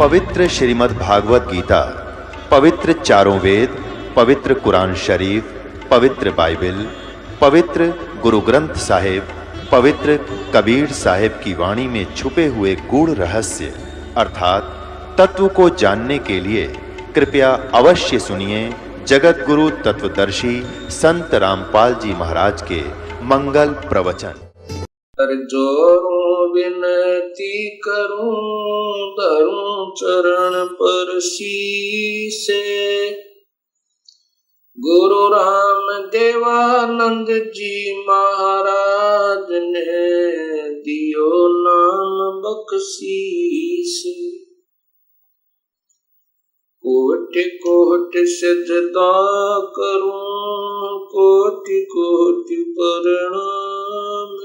पवित्र श्रीमद् भागवत गीता, पवित्र चारों वेद, पवित्र कुरान शरीफ, पवित्र बाइबल, पवित्र गुरु ग्रंथ साहिब, पवित्र कबीर साहिब की वाणी में छुपे हुए गूढ़ रहस्य अर्थात तत्व को जानने के लिए कृपया अवश्य सुनिए जगत गुरु तत्वदर्शी संत रामपाल जी महाराज के मंगल प्रवचन। जोरों विनती करूं धरूं चरण पर शीसे। गुरु राम देवानंद जी महाराज ने दियो नाम बख्शीस। कोटि कोटि सजदा करूं कोटि कोटि प्रणाम।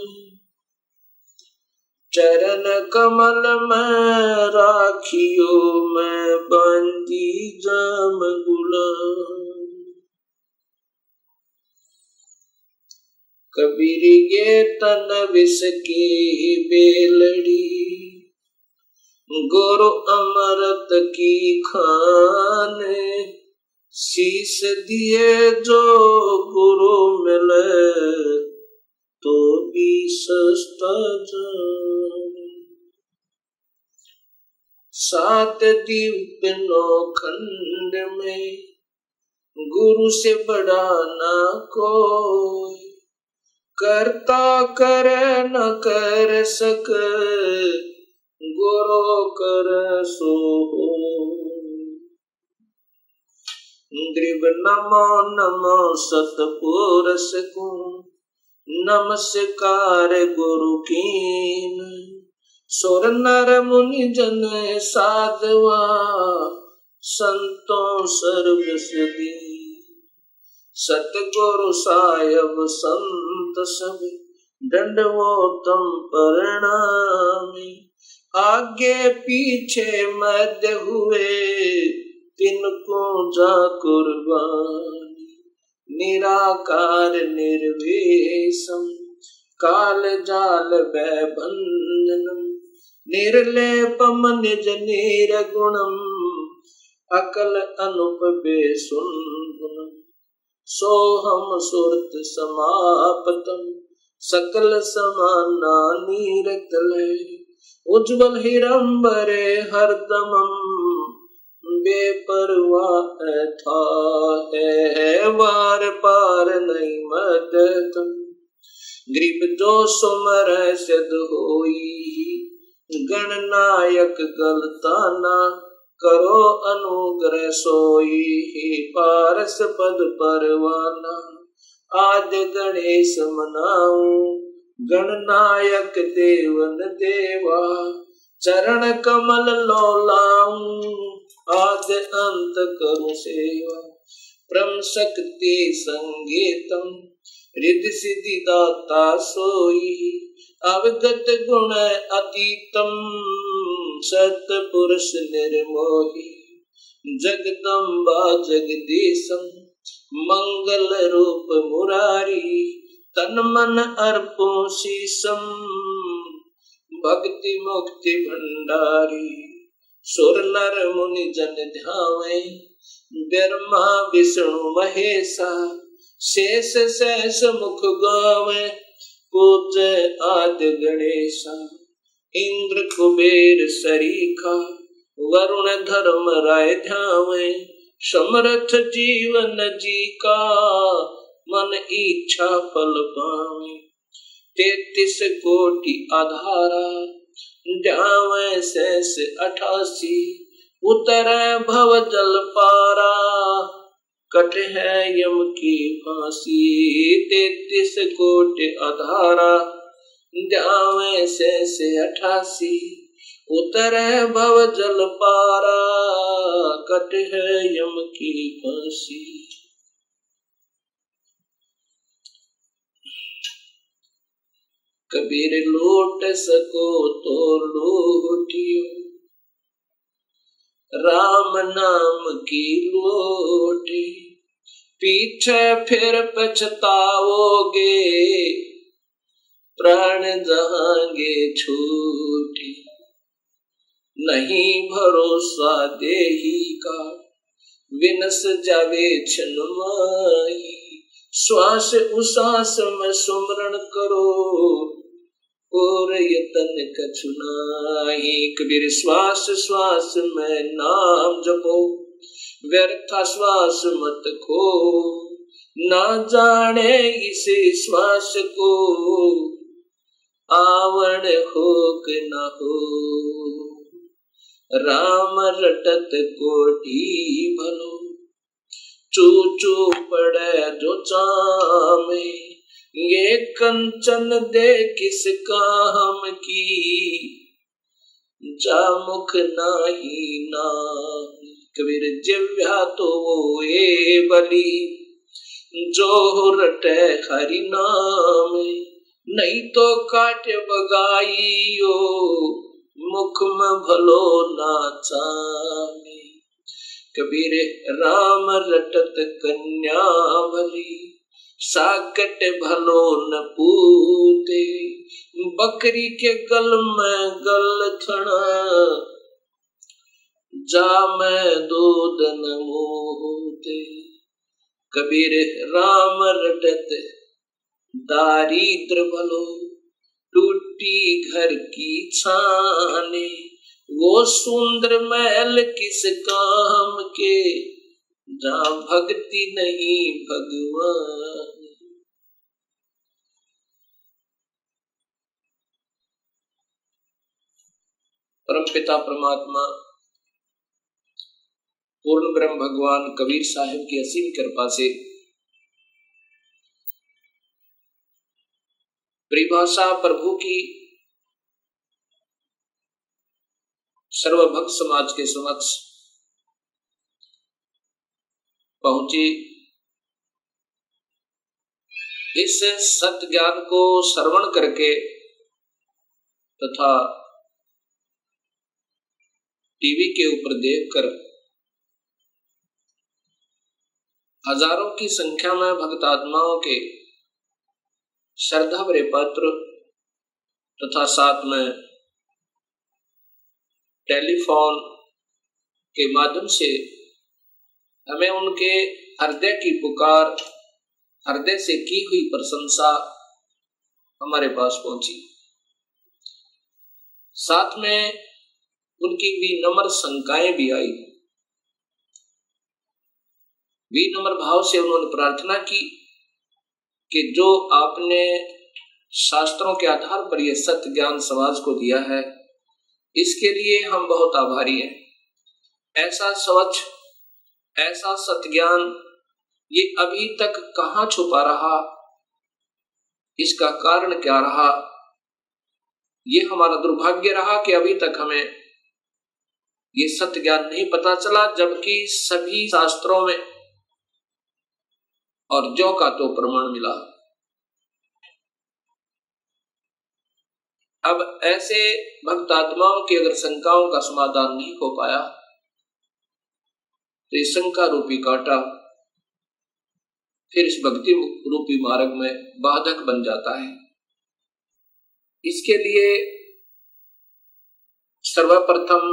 चरण कमल में राखियो मैं बंदी जाम गुलाम। कबीर गे तन विष की बेलड़ी गुरु अमृत की खान। शीस दिए जो गुरु मिले तो भी सस्ता जान। सात दीप नौखंड में गुरु से बड़ा ना कोई। करता कर न कर सक गुरु कर सो। ग्रीव नमो नमो सतपुरुष को नमस्कार गुरु कीन। सुर नर मुनि जन साधवा संतों सर्वस दी। सतगुरु साहिब संत सब दंडवतम प्रणामी। आगे पीछे मध्य हुए तिनको जा कुर्बानी। निराकार निर्वेशम काल जाल भंजनम। निर्लेपम निज निर्गुणम अकल अनुप बेसुंदनम। सोहम सुरत समापतम सकल समाना नीरतले। उज्ज्वल हिरंबरे हरदमम बेपरवाह था है वार पार नहीं मदतम। ग्रीब जो सुमर सिद्ध होई गणनायक गलताना। करो अनुग्रह सोई ही पारस पद परवाना। आज गणेश मनाऊं गणनायक देवन देवा। चरण कमल लौलाऊं आज अंत करूं सेवा। परम शक्ति संगीतम रिद्धि सिद्धि दाता सोई। अवगत गुण अतीतम सतपुरुष निर्मोही। जगदम्बा जगदीशम मंगल रूप मुरारी। तन मन अर्पो शीसम भक्ति मुक्ति भंडारी। सुर नर मुनि जन ध्यावे ब्रह्मा विष्णु महेशा। शेष सहस मुख गावे पूज्य आदि गणेशा। इंद्र कुबेर सरीखा वरुण धर्म राय ध्यावे। समर्थ जीवन जी का मन इच्छा फल पावे। 33 कोटि आधारा ध्यावे शेष 88। उतर भव जल पारा कट है यम की फांसी। 33 कोटि आधारा ध्यावे शेष 88। उतर भव जल पारा कट है यम की फांसी। कबीर लूट सको तो लूटियो राम नाम की लोटी। पीछे फिर पछताओगे प्राण जहांगे छूटे। नहीं भरोसा देही का, विनस जावे क्षण माही। श्वास उश्वास में सुमरण करो, और यतन कछु नाही। कबीर श्वास श्वास में नाम जपो, व्यर्थ श्वास मत खो। ना जाने इस श्वास को, आवण हो कि न हो। राम रटत कोटि भलो, चू चू पड़े जो चामे। ये कंचन दे किस काम की, जा मुख नाही नामी। कबीर जिव्या तो वो ये बली, जो रटे हरि नाम। नहीं तो काट बगाइयो, मुख में भलो ना चामे। कबीर राम रटत कन्या भली, साकट भलो न पूते। बकरी के गल में गल थना, जा में दूध न मोहते। कबीर राम रटत दारिद्र भलो, टूटी घर की छाने। वो सुंदर महल किस काम के, जहाँ भक्ति नहीं भगवान। परमपिता परमात्मा पूर्ण ब्रह्म भगवान कबीर साहिब की असीम कृपा से परिभाषा प्रभु की सर्वभक्त समाज के समक्ष पहुंची। इस सत्य ज्ञान को श्रवण करके तथा टीवी के ऊपर देखकर हजारों की संख्या में भक्त आत्माओं के श्रद्धा भरे पत्र तथा साथ में टेलीफोन के माध्यम से हमें उनके हृदय की पुकार, हृदय से की हुई प्रशंसा हमारे पास पहुंची। साथ में उनकी विनम्र शंकाएं भी आई। विनम्र भाव से उन्होंने प्रार्थना की कि जो आपने शास्त्रों के आधार पर यह सत्य ज्ञान समाज को दिया है, इसके लिए हम बहुत आभारी हैं। ऐसा स्वच्छ, ऐसा सत्य ज्ञान ये अभी तक कहाँ छुपा रहा, इसका कारण क्या रहा? ये हमारा दुर्भाग्य रहा कि अभी तक हमें ये सत्य ज्ञान नहीं पता चला, जबकि सभी शास्त्रों में और ज्यों का तो प्रमाण मिला। अब ऐसे भक्त आत्माओं की अगर शंकाओं का समाधान नहीं हो पाया तो इस शंका रूपी कांटा फिर इस भक्ति रूपी मार्ग में बाधक बन जाता है। इसके लिए सर्वप्रथम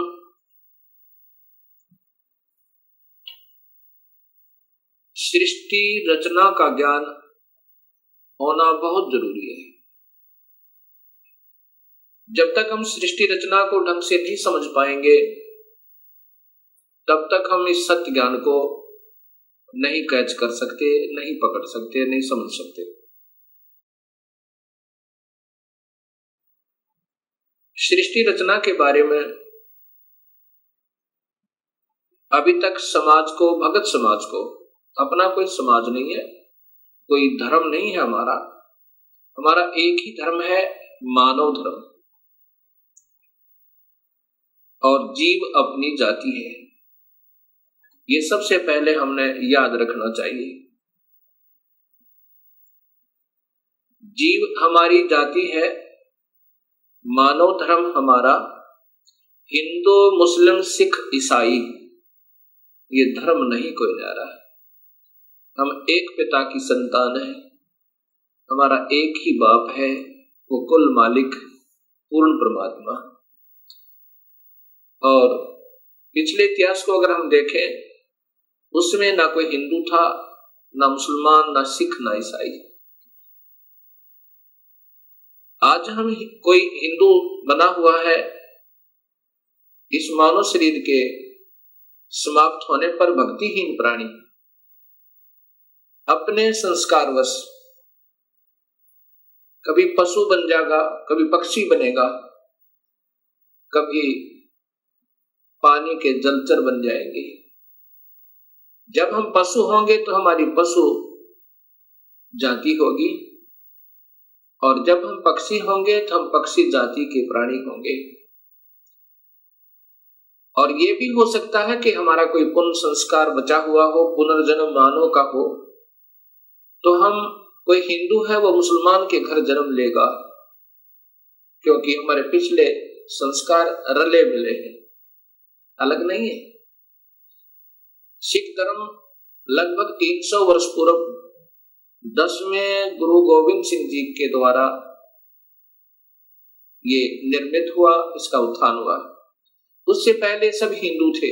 सृष्टि रचना का ज्ञान होना बहुत जरूरी है। जब तक हम सृष्टि रचना को ढंग से नहीं समझ पाएंगे, तब तक हम इस सत्य ज्ञान को नहीं कैच कर सकते, नहीं पकड़ सकते, नहीं समझ सकते। सृष्टि रचना के बारे में अभी तक समाज को, भगत समाज को, अपना कोई समाज नहीं है, कोई धर्म नहीं है हमारा एक ही धर्म है, मानव धर्म, और जीव अपनी जाति है। ये सबसे पहले हमने याद रखना चाहिए। जीव हमारी जाति है, मानव धर्म हमारा, हिंदू मुस्लिम सिख ईसाई ये धर्म नहीं कोई न्यारा है। हम एक पिता की संतान है, हमारा एक ही बाप है, वो कुल मालिक पूर्ण परमात्मा। और पिछले इतिहास को अगर हम देखें, उसमें ना कोई हिंदू था, ना मुसलमान, ना सिख, ना ईसाई। आज हम कोई हिंदू बना हुआ है, इस मानव शरीर के समाप्त होने पर भक्तिहीन प्राणी अपने संस्कारवश कभी पशु बन जाएगा, कभी पक्षी बनेगा, कभी पानी के जलचर बन जाएंगे। जब हम पशु होंगे तो हमारी पशु जाति होगी, और जब हम पक्षी होंगे तो हम पक्षी जाति के प्राणी होंगे। और ये भी हो सकता है कि हमारा कोई पुण्य संस्कार बचा हुआ हो, पुनर्जन्म मानव का हो, तो हम, कोई हिंदू है वो मुसलमान के घर जन्म लेगा, क्योंकि हमारे पिछले संस्कार रले मिले हैं, अलग नहीं है। सिख धर्म लगभग 300 वर्ष पूर्व 10वें गुरु गोविंद सिंह जी के द्वारा ये निर्मित हुआ, इसका उत्थान हुआ। उससे पहले सब हिंदू थे।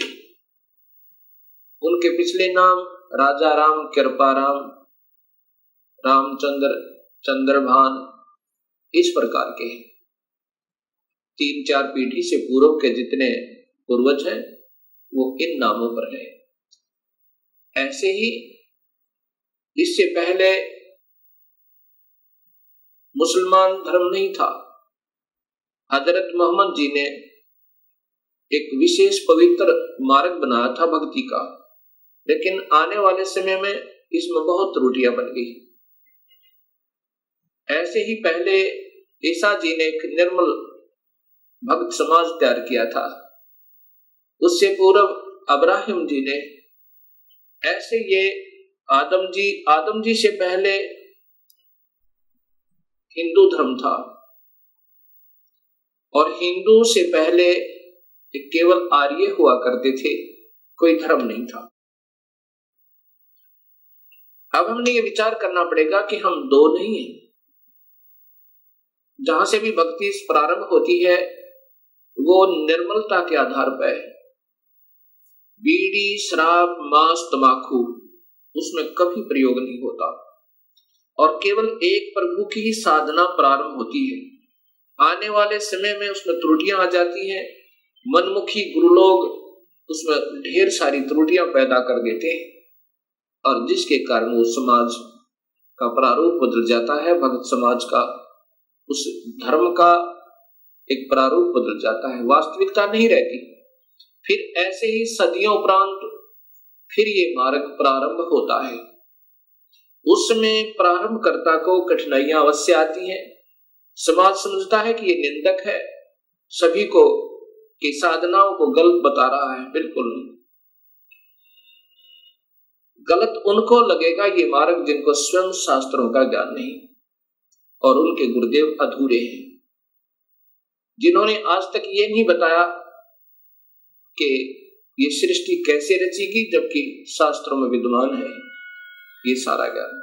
उनके पिछले नाम राजा राम, कृपाराम, रामचंद्र, चंद्रभान, इस प्रकार के 3-4 पीढ़ी से पूर्व के जितने पूर्वज हैं वो इन नामों पर है। ऐसे ही इससे पहले मुसलमान धर्म नहीं था। हजरत मोहम्मद जी ने एक विशेष पवित्र मार्ग बनाया था भक्ति का, लेकिन आने वाले समय में इसमें बहुत त्रुटियां बन गई। ऐसे ही पहले ईसा जी ने एक निर्मल भक्त समाज तैयार किया था, उससे पूर्व अब्राहिम जी ने, ऐसे ये आदम जी से पहले हिंदू धर्म था, और हिंदू से पहले केवल आर्य हुआ करते थे, कोई धर्म नहीं था। अब हमने ये विचार करना पड़ेगा कि हम दो नहीं हैं। जहां से भी भक्ति प्रारंभ होती है वो निर्मलता के आधार पर है। बीड़ी, शराब, मांस, तंबाकू उसमें कभी प्रयोग नहीं होता, और केवल एक प्रभु की ही साधना प्रारंभ होती है। आने वाले समय में उसमें त्रुटियां आ जाती हैं। मनमुखी गुरु लोग उसमें ढेर सारी त्रुटियां पैदा कर देते हैं, और जिसके कारण वो समाज का प्रारूप बदल जाता है। भक्त समाज का, उस धर्म का एक प्रारूप बदल जाता है, वास्तविकता नहीं रहती। फिर ऐसे ही सदियों उपरांत फिर ये मार्ग प्रारंभ होता है। उसमें प्रारंभकर्ता को कठिनाइयां अवश्य आती हैं। समाज समझता है कि ये निंदक है, सभी को की साधनाओं को गलत बता रहा है। बिल्कुल नहीं, गलत उनको लगेगा ये मार्ग जिनको स्वयं शास्त्रों का ज्ञान नहीं, और उनके गुरुदेव अधूरे हैं, जिन्होंने आज तक ये नहीं बताया कि ये सृष्टि कैसे रचेगी, जबकि शास्त्रों में विद्यमान है ये सारा ज्ञान।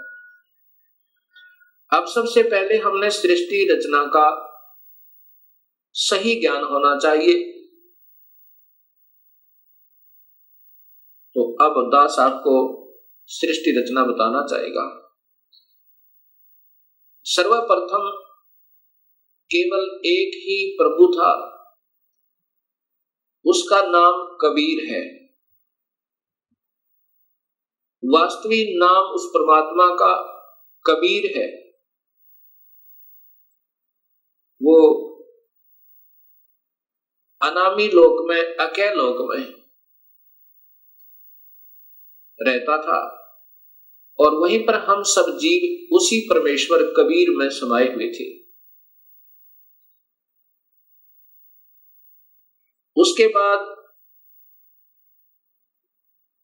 अब सबसे पहले हमने सृष्टि रचना का सही ज्ञान होना चाहिए। तो अब दास आपको सृष्टि रचना बताना चाहेगा। सर्वप्रथम केवल एक ही प्रभु था, उसका नाम कबीर है। वास्तविक नाम उस परमात्मा का कबीर है। वो अनामी लोक में, अकय लोक में रहता था, और वहीं पर हम सब जीव उसी परमेश्वर कबीर में समाये हुए थे। उसके बाद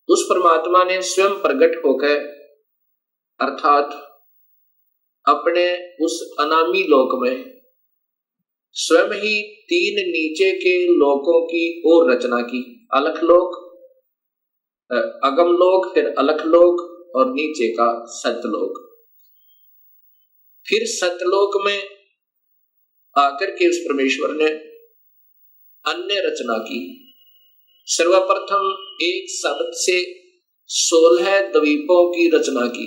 उस परमात्मा ने स्वयं प्रकट होकर, अर्थात अपने उस अनामी लोक में स्वयं ही 3 नीचे के लोकों की और रचना की। अलख लोक, अगम लोक, फिर अलख लोक, और नीचे का सतलोक। फिर सतलोक में आकर के उस परमेश्वर ने अन्य रचना की, सर्वप्रथम एक शब्द से 16 द्वीपों की रचना की।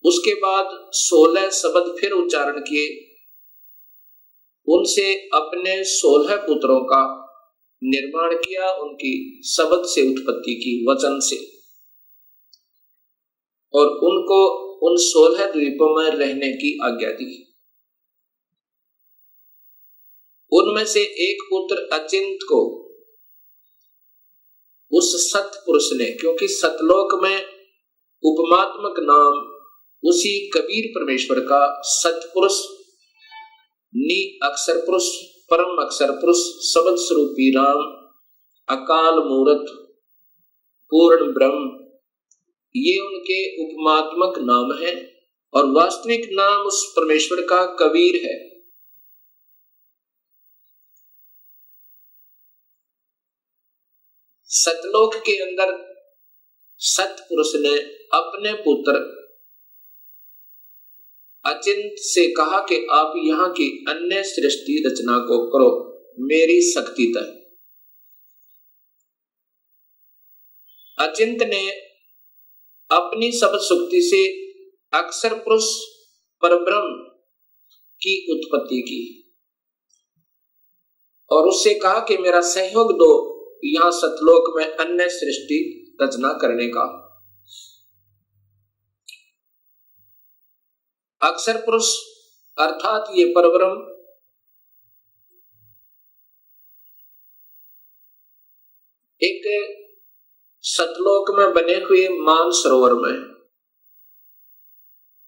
उसके बाद 16 शब्द फिर उच्चारण किए, उनसे अपने 16 पुत्रों का निर्माण किया, उनकी शब्द से उत्पत्ति की, वचन से, और उनको उन 16 द्वीपों में रहने की आज्ञा दी। उनमें से एक पुत्र अचिंत को उस सतपुरुष ने, क्योंकि सतलोक में उपमात्मक नाम उसी कबीर परमेश्वर का सतपुरुष, नि अक्षर पुरुष, परम अक्षर पुरुष, शब्द स्वरूपी राम, अकाल मूरत, पूर्ण ब्रह्म, ये उनके उपमात्मक नाम है, और वास्तविक नाम उस परमेश्वर का कबीर है। सतलोक के अंदर सतपुरुष ने अपने पुत्र अचिंत से कहा कि आप यहाँ की अन्य सृष्टि रचना को करो मेरी शक्ति तक। अचिंत ने अपनी शब्द शक्ति से अक्षर पुरुष परब्रह्म की उत्पत्ति की और उससे कहा कि मेरा सहयोग दो यहाँ सतलोक में अन्य सृष्टि रचना करने का। अक्षर पुरुष अर्थात ये परब्रह्म एक सतलोक में बने हुए मान सरोवर में,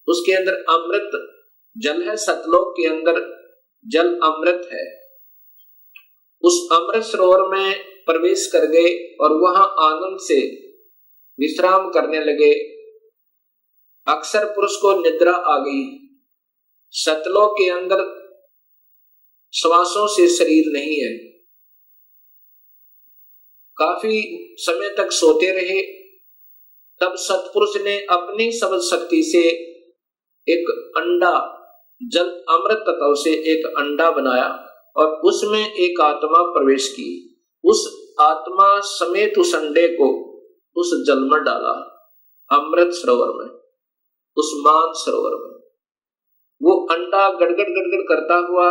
उसके अंदर अमृत जल है, सतलोक के अंदर जल अमृत है। उस अमृत सरोवर में प्रवेश कर गए और वहां आनंद से विश्राम करने लगे। अक्षर पुरुष को निद्रा आ गई। सतलोक के अंदर श्वासों से शरीर नहीं है। काफी समय तक सोते रहे। तब सतपुरुष ने अपनी शब्द शक्ति से एक अंडा, जल अमृत तत्व से एक अंडा बनाया और उसमें एक आत्मा प्रवेश की। उस आत्मा समेत उस अंडे को उस जल में डाला, अमृत सरोवर में, उस मान सरोवर में। वो अंडा गड़गड़ गड़गड़ करता हुआ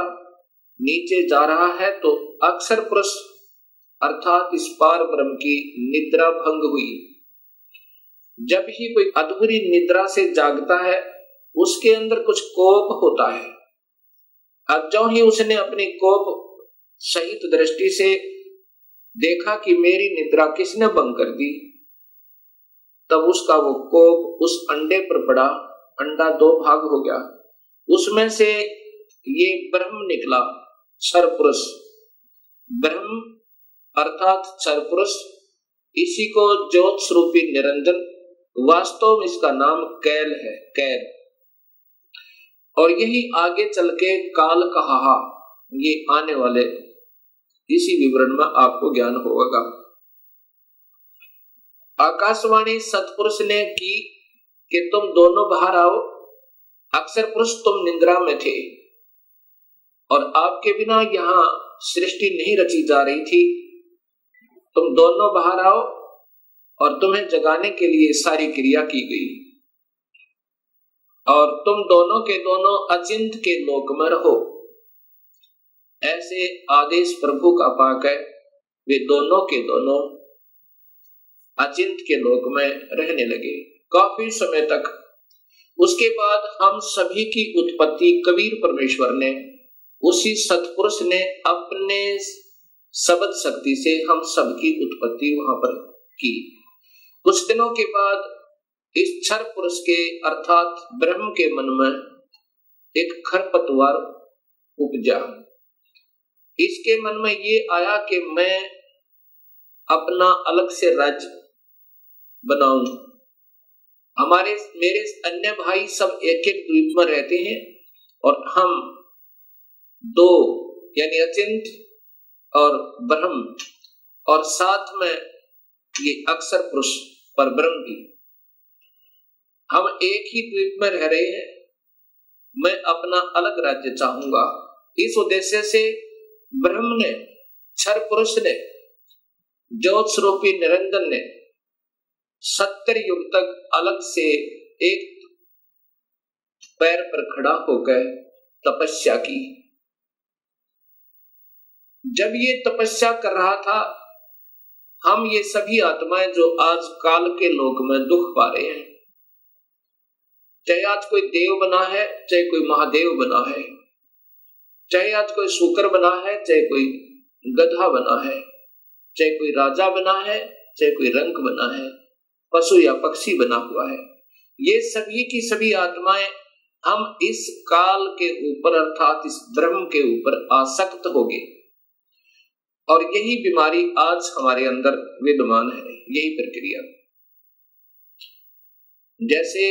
नीचे जा रहा है तो अक्षर पुरुष अर्थात इस पार ब्रह्म की निद्रा भंग हुई। जब ही कोई अधूरी निद्रा से जागता है उसके अंदर कुछ कोप होता है। अब जो ही उसने अपनी कोप सहित दृष्टि से देखा कि मेरी निद्रा किसने भंग कर दी, तब उसका वो कोप उस अंडे पर पड़ा। अंडा दो भाग हो गया। उसमें से ये ब्रह्म निकला, क्षर पुरुष। ब्रह्म अर्थात क्षर पुरुष, इसी को ज्योत स्वरूपी निरंजन, वास्तव में इसका नाम कैल है, कैल। और यही आगे चल के काल कहा, ये आने वाले इसी विवरण में आपको ज्ञान होगा। आकाशवाणी सतपुरुष ने की कि तुम दोनों बाहर आओ। अक्षर पुरुष तुम निद्रा में थे और आपके बिना यहाँ सृष्टि नहीं रची जा रही थी। तुम दोनों बाहर आओ और तुम्हें जगाने के लिए सारी क्रिया की गई और तुम दोनों के दोनों अचिंत के लोक में रहो। ऐसे आदेश प्रभु का पाक है। वे दोनों के दोनों अचिंत के लोक में रहने लगे काफी समय तक। उसके बाद हम सभी की उत्पत्ति कबीर परमेश्वर ने, उसी सतपुरुष ने अपने शब्द शक्ति से हम सबकी उत्पत्ति वहां पर की। कुछ दिनों के बाद इस क्षर पुरुष के अर्थात ब्रह्म के मन में एक खरपतवार उपजा। इसके मन में ये आया कि मैं अपना अलग से राज्य बनाऊं। मेरे अन्य भाई सब एक एक द्वीप में रहते हैं और हम दो यानी अचिंत और ब्रह्म और साथ में ये अक्षर पुरुष पर ब्रह्म की, हम एक ही द्वीप में रह रहे हैं। मैं अपना अलग राज्य चाहूंगा। इस उद्देश्य से ब्रह्म ने क्षर पुरुष ने, ज्योत स्वरूपी निरंजन ने 70 युग तक अलग से एक पैर पर खड़ा होकर तपस्या की। जब ये तपस्या कर रहा था, हम ये सभी आत्माएं जो आज काल के लोक में दुख पा रहे हैं, चाहे आज कोई देव बना है, चाहे कोई महादेव बना है, चाहे आज कोई शूकर बना है, चाहे कोई गधा बना है, चाहे कोई राजा बना है, चाहे कोई रंक बना है, पशु या पक्षी बना हुआ है, ये सभी की सभी आत्माएं हम इस काल के ऊपर अर्थात इस ब्रह्म के ऊपर आसक्त हो गए। और यही बीमारी आज हमारे अंदर विद्यमान है, यही प्रक्रिया। जैसे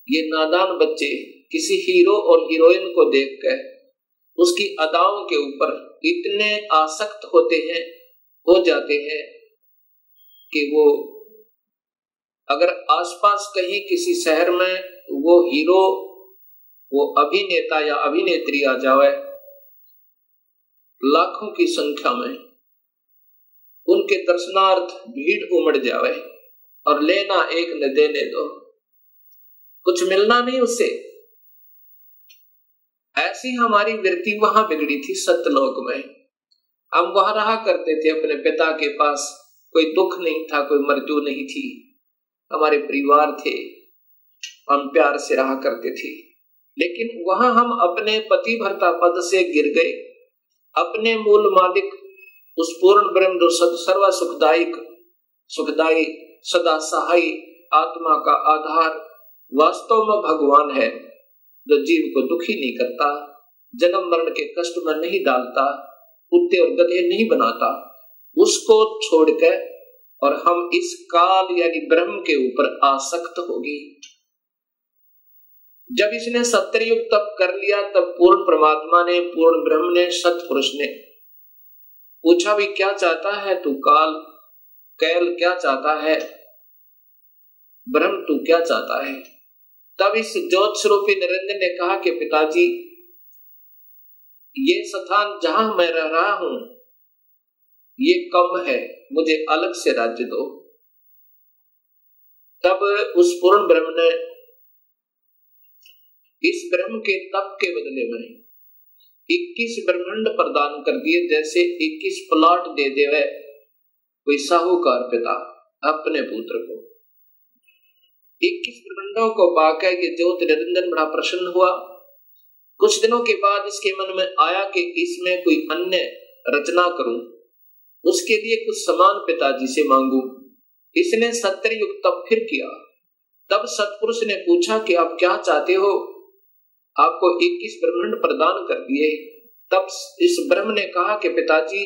ये नादान बच्चे किसी हीरो और हीरोइन को देखकर उसकी अदाओं के ऊपर इतने आसक्त हो जाते हैं कि वो अगर आसपास कहीं किसी शहर में वो हीरो, वो अभिनेता या अभिनेत्री आ जाए, लाखों की संख्या में उनके दर्शनार्थ भीड़ उमड़ जाए और लेना एक न देने दो, कुछ मिलना नहीं उससे। ऐसी हमारी वृत्ति वहां बिगड़ी थी सत्यलोक में। हम वहां रहा करते थे अपने पिता के पास, कोई दुख नहीं था, कोई मृत्यु नहीं थी, हमारे परिवार थे, हम प्यार से रहा करते थे। लेकिन वहां हम अपने पति भर्ता पद से गिर गए, अपने मूल मालिक उस पूर्ण ब्रह्म जो सर्व सुखदायी सदा सहाय आत्मा का आधार वास्तव में भगवान है, जो जीव को दुखी नहीं करता, जन्म मरण के कष्ट में नहीं डालता, कुत्ते और गधे नहीं बनाता, उसको छोड़कर और हम इस काल यानी ब्रह्म के ऊपर आसक्त हो गए। जब इसने 70 युग तप कर लिया, तब पूर्ण परमात्मा ने, पूर्ण ब्रह्म ने, सतपुरुष ने पूछा भी क्या चाहता है तू कैल क्या चाहता है, ब्रह्म तू क्या चाहता है। तब इस ज्योत स्वरूपी निरंजन ने कहा कि पिताजी, ये स्थान जहां मैं रह रहा हूं ये कम है, मुझे अलग से राज्य दो। तब उस पूर्ण ब्रह्म ने इस ब्रह्म के तप के बदले में 21 ब्रह्मांड प्रदान कर दिए, जैसे 21 प्लॉट दे देवे कोई साहूकार पिता अपने पुत्र को। 21 ब्रह्मांडों को पाकर ये ज्योत निरंजन बड़ा प्रसन्न हुआ। कुछ दिनों के बाद इसके मन में आया कि इसमें कोई अन्य रचना करूं, उसके लिए कुछ सामान पिताजी से मांगू। इसने 70 युग तप फिर किया। तब सतपुरुष ने पूछा कि आप क्या चाहते हो, आपको 21 ब्रह्मांड प्रदान कर दिए। तब इस ब्रह्म ने कहा कि पिताजी,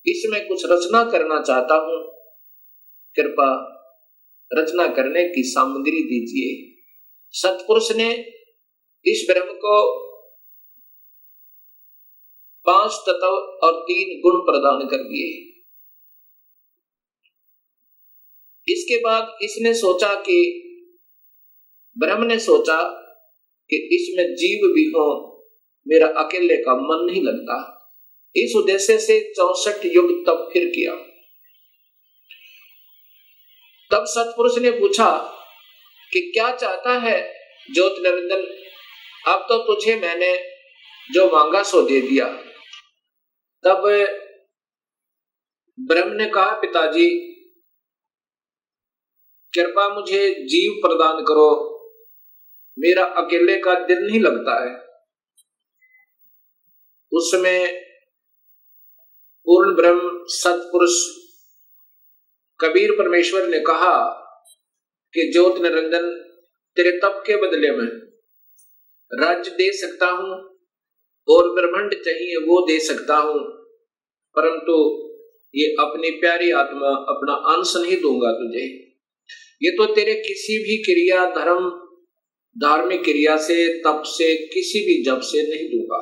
इसमें कुछ रचना करना चाहता हूं, कृपा रचना करने की सामग्री दीजिए। सतपुरुष ने इस ब्रह्म को 5 तत्व और 3 गुण प्रदान कर दिए। इसके बाद इसने सोचा कि ब्रह्म ने सोचा कि इसमें जीव भी हो, मेरा अकेले का मन नहीं लगता। इस उद्देश्य से 64 युग तप फिर किया। तब सतपुरुष ने पूछा कि क्या चाहता है ज्योत निरंजन, अब तो तुझे मैंने जो मांगा सो दे दिया। तब ब्रह्म ने कहा, पिताजी कृपा मुझे जीव प्रदान करो, मेरा अकेले का दिल नहीं लगता है। उस समय पूर्ण ब्रह्म सतपुरुष कबीर परमेश्वर ने कहा कि ज्योत निरंजन, तेरे तप के बदले में राज्य दे सकता हूं और ब्रह्मांड चाहिए वो दे सकता हूं, परंतु ये अपनी प्यारी आत्मा, अपना अंश नहीं दूंगा तुझे। ये तो तेरे किसी भी क्रिया, धर्म, धार्मिक क्रिया से, तप से, किसी भी जप से नहीं दूंगा।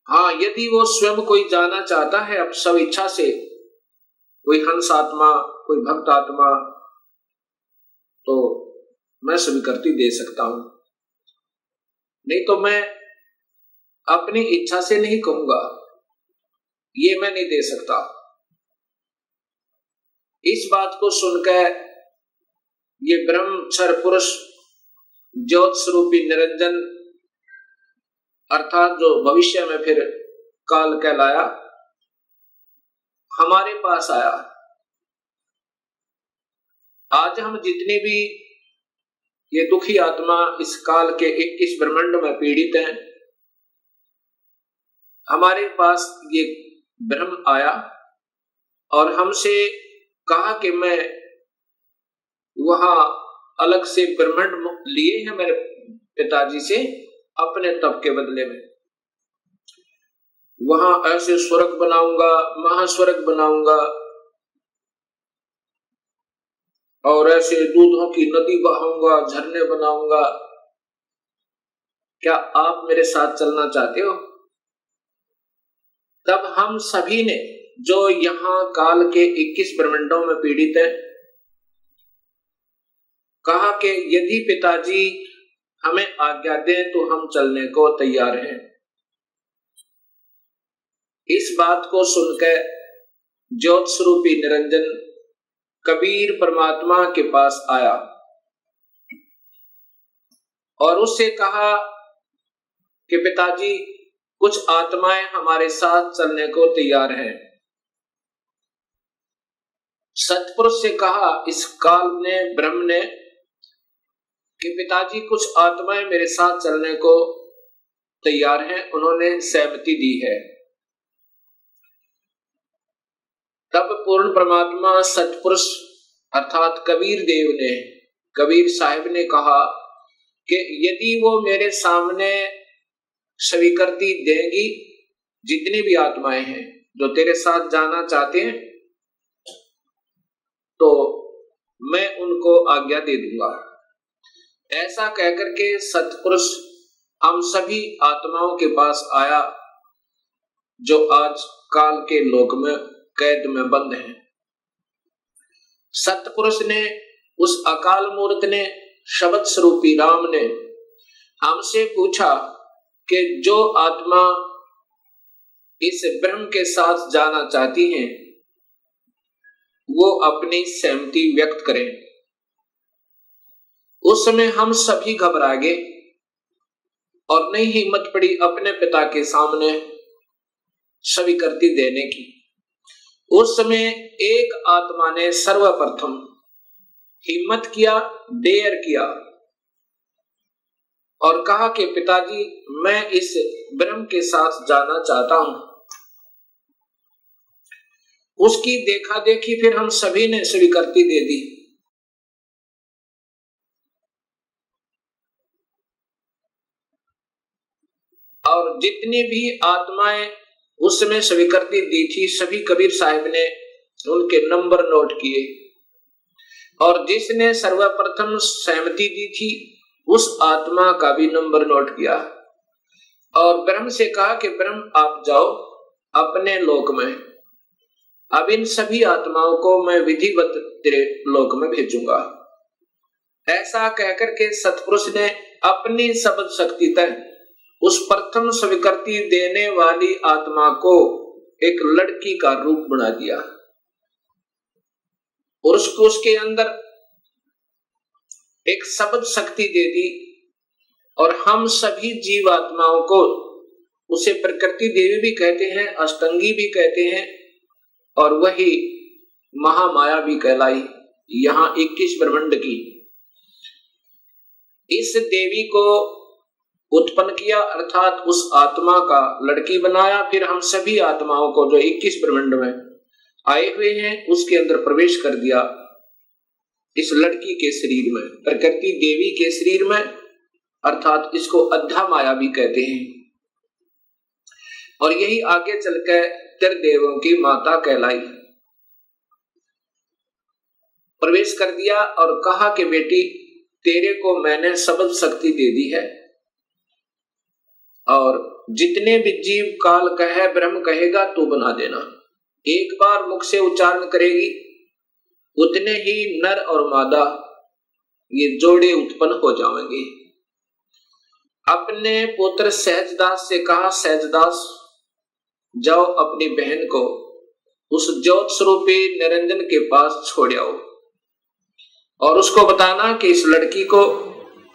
हाँ, यदि वो स्वयं कोई जाना चाहता है अब सब इच्छा से, कोई हंस आत्मा, कोई भक्त आत्मा, तो मैं स्वीकृति दे सकता हूं, नहीं तो मैं अपनी इच्छा से नहीं कहूंगा ये मैं नहीं दे सकता। इस बात को सुनकर ये ब्रह्मक्षर पुरुष ज्योत स्वरूपी निरंजन अर्थात जो भविष्य में फिर काल कहलाया, हमारे पास आया। आज हम जितने भी ये दुखी आत्मा इस काल के 21 ब्रह्मांड में पीड़ित हैं, हमारे पास ये ब्रह्म आया और हमसे कहा कि मैं वहां अलग से ब्रह्मांड लिए हैं मेरे पिताजी से अपने तप के बदले में। वहां ऐसे स्वर्ग बनाऊंगा, महास्वर्ग बनाऊंगा और ऐसे दूधों की नदी बहाऊंगा, झरने बनाऊंगा। क्या आप मेरे साथ चलना चाहते हो? तब हम सभी ने जो यहां काल के 21 ब्रह्मांडों में पीड़ित हैं, कहा कि यदि पिताजी हमें आज्ञा दें तो हम चलने को तैयार हैं। इस बात को सुनकर ज्योत स्वरूपी निरंजन कबीर परमात्मा के पास आया और उससे कहा कि पिताजी कुछ आत्माएं हमारे साथ चलने को तैयार हैं। सतपुरुष से कहा इस काल ने ब्रह्म ने कि पिताजी कुछ आत्माएं मेरे साथ चलने को तैयार हैं, उन्होंने सहमति दी है। तब पूर्ण परमात्मा सतपुरुष अर्थात कबीर देव ने, कबीर साहिब ने कहा कि यदि वो मेरे सामने स्वीकृति देंगी, जितनी भी आत्माएं हैं जो तेरे साथ जाना चाहते हैं, तो मैं उनको आज्ञा दे दूंगा। ऐसा कहकर के सतपुरुष हम सभी आत्माओं के पास आया जो आज काल के लोक में कैद में बंद हैं। सतपुरुष ने, उस अकाल मूर्त ने, शब्द स्वरूपी राम ने हमसे पूछा कि जो आत्मा इस ब्रह्म के साथ जाना चाहती हैं वो अपनी सहमति व्यक्त करें। उस समय हम सभी घबरा गए और नहीं हिम्मत पड़ी अपने पिता के सामने स्वीकृति देने की। उस समय एक आत्मा ने सर्वप्रथम हिम्मत किया, डेयर किया और कहा कि पिताजी मैं इस ब्रह्म के साथ जाना चाहता हूं। उसकी देखा देखी फिर हम सभी ने स्वीकृति दे दी। और जितनी भी आत्माएं उस समय स्वीकृति दी थी, सभी कबीर साहिब ने उनके नंबर नोट किए और जिसने सर्वप्रथम सहमति दी थी उस आत्मा का भी नंबर नोट किया और ब्रह्म से कहा कि ब्रह्म आप जाओ अपने लोक में, अब इन सभी आत्माओं को मैं विधिवत तेरे लोक में भेजूंगा। ऐसा कहकर के सतपुरुष ने अपनी शब्द शक्ति तक उस प्रथम स्वीकृति देने वाली आत्मा को एक लड़की का रूप बना दिया और उसको उसके अंदर एक शब्द शक्ति दे दी और हम सभी जीवात्माओं को, उसे प्रकृति देवी भी कहते हैं, अष्टंगी भी कहते हैं और वही महामाया भी कहलाई। यहां 21 ब्रह्मांड की इस देवी को उत्पन्न किया अर्थात उस आत्मा का लड़की बनाया। फिर हम सभी आत्माओं को जो 21 ब्रह्मांड में आए हुए हैं उसके अंदर प्रवेश कर दिया, इस लड़की के शरीर में, प्रकृति देवी के शरीर में, अर्थात इसको अध्या माया भी कहते हैं। और यही आगे चलकर त्रिदेवों की माता कहलाई। प्रवेश कर दिया और कहा कि बेटी तेरे को मैंने शब्द शक्ति दे दी है और जितने भी जीव काल कहे ब्रह्म कहेगा तू बना देना। एक बार मुख से उच्चारण करेगी उतने ही नर और मादा ये जोड़े उत्पन्न हो जाएंगे। अपने पुत्र सहजदास से कहा सहजदास जाओ अपनी बहन को उस ज्योत स्वरूपी निरंजन के पास छोड़ आओ और उसको बताना कि इस लड़की को,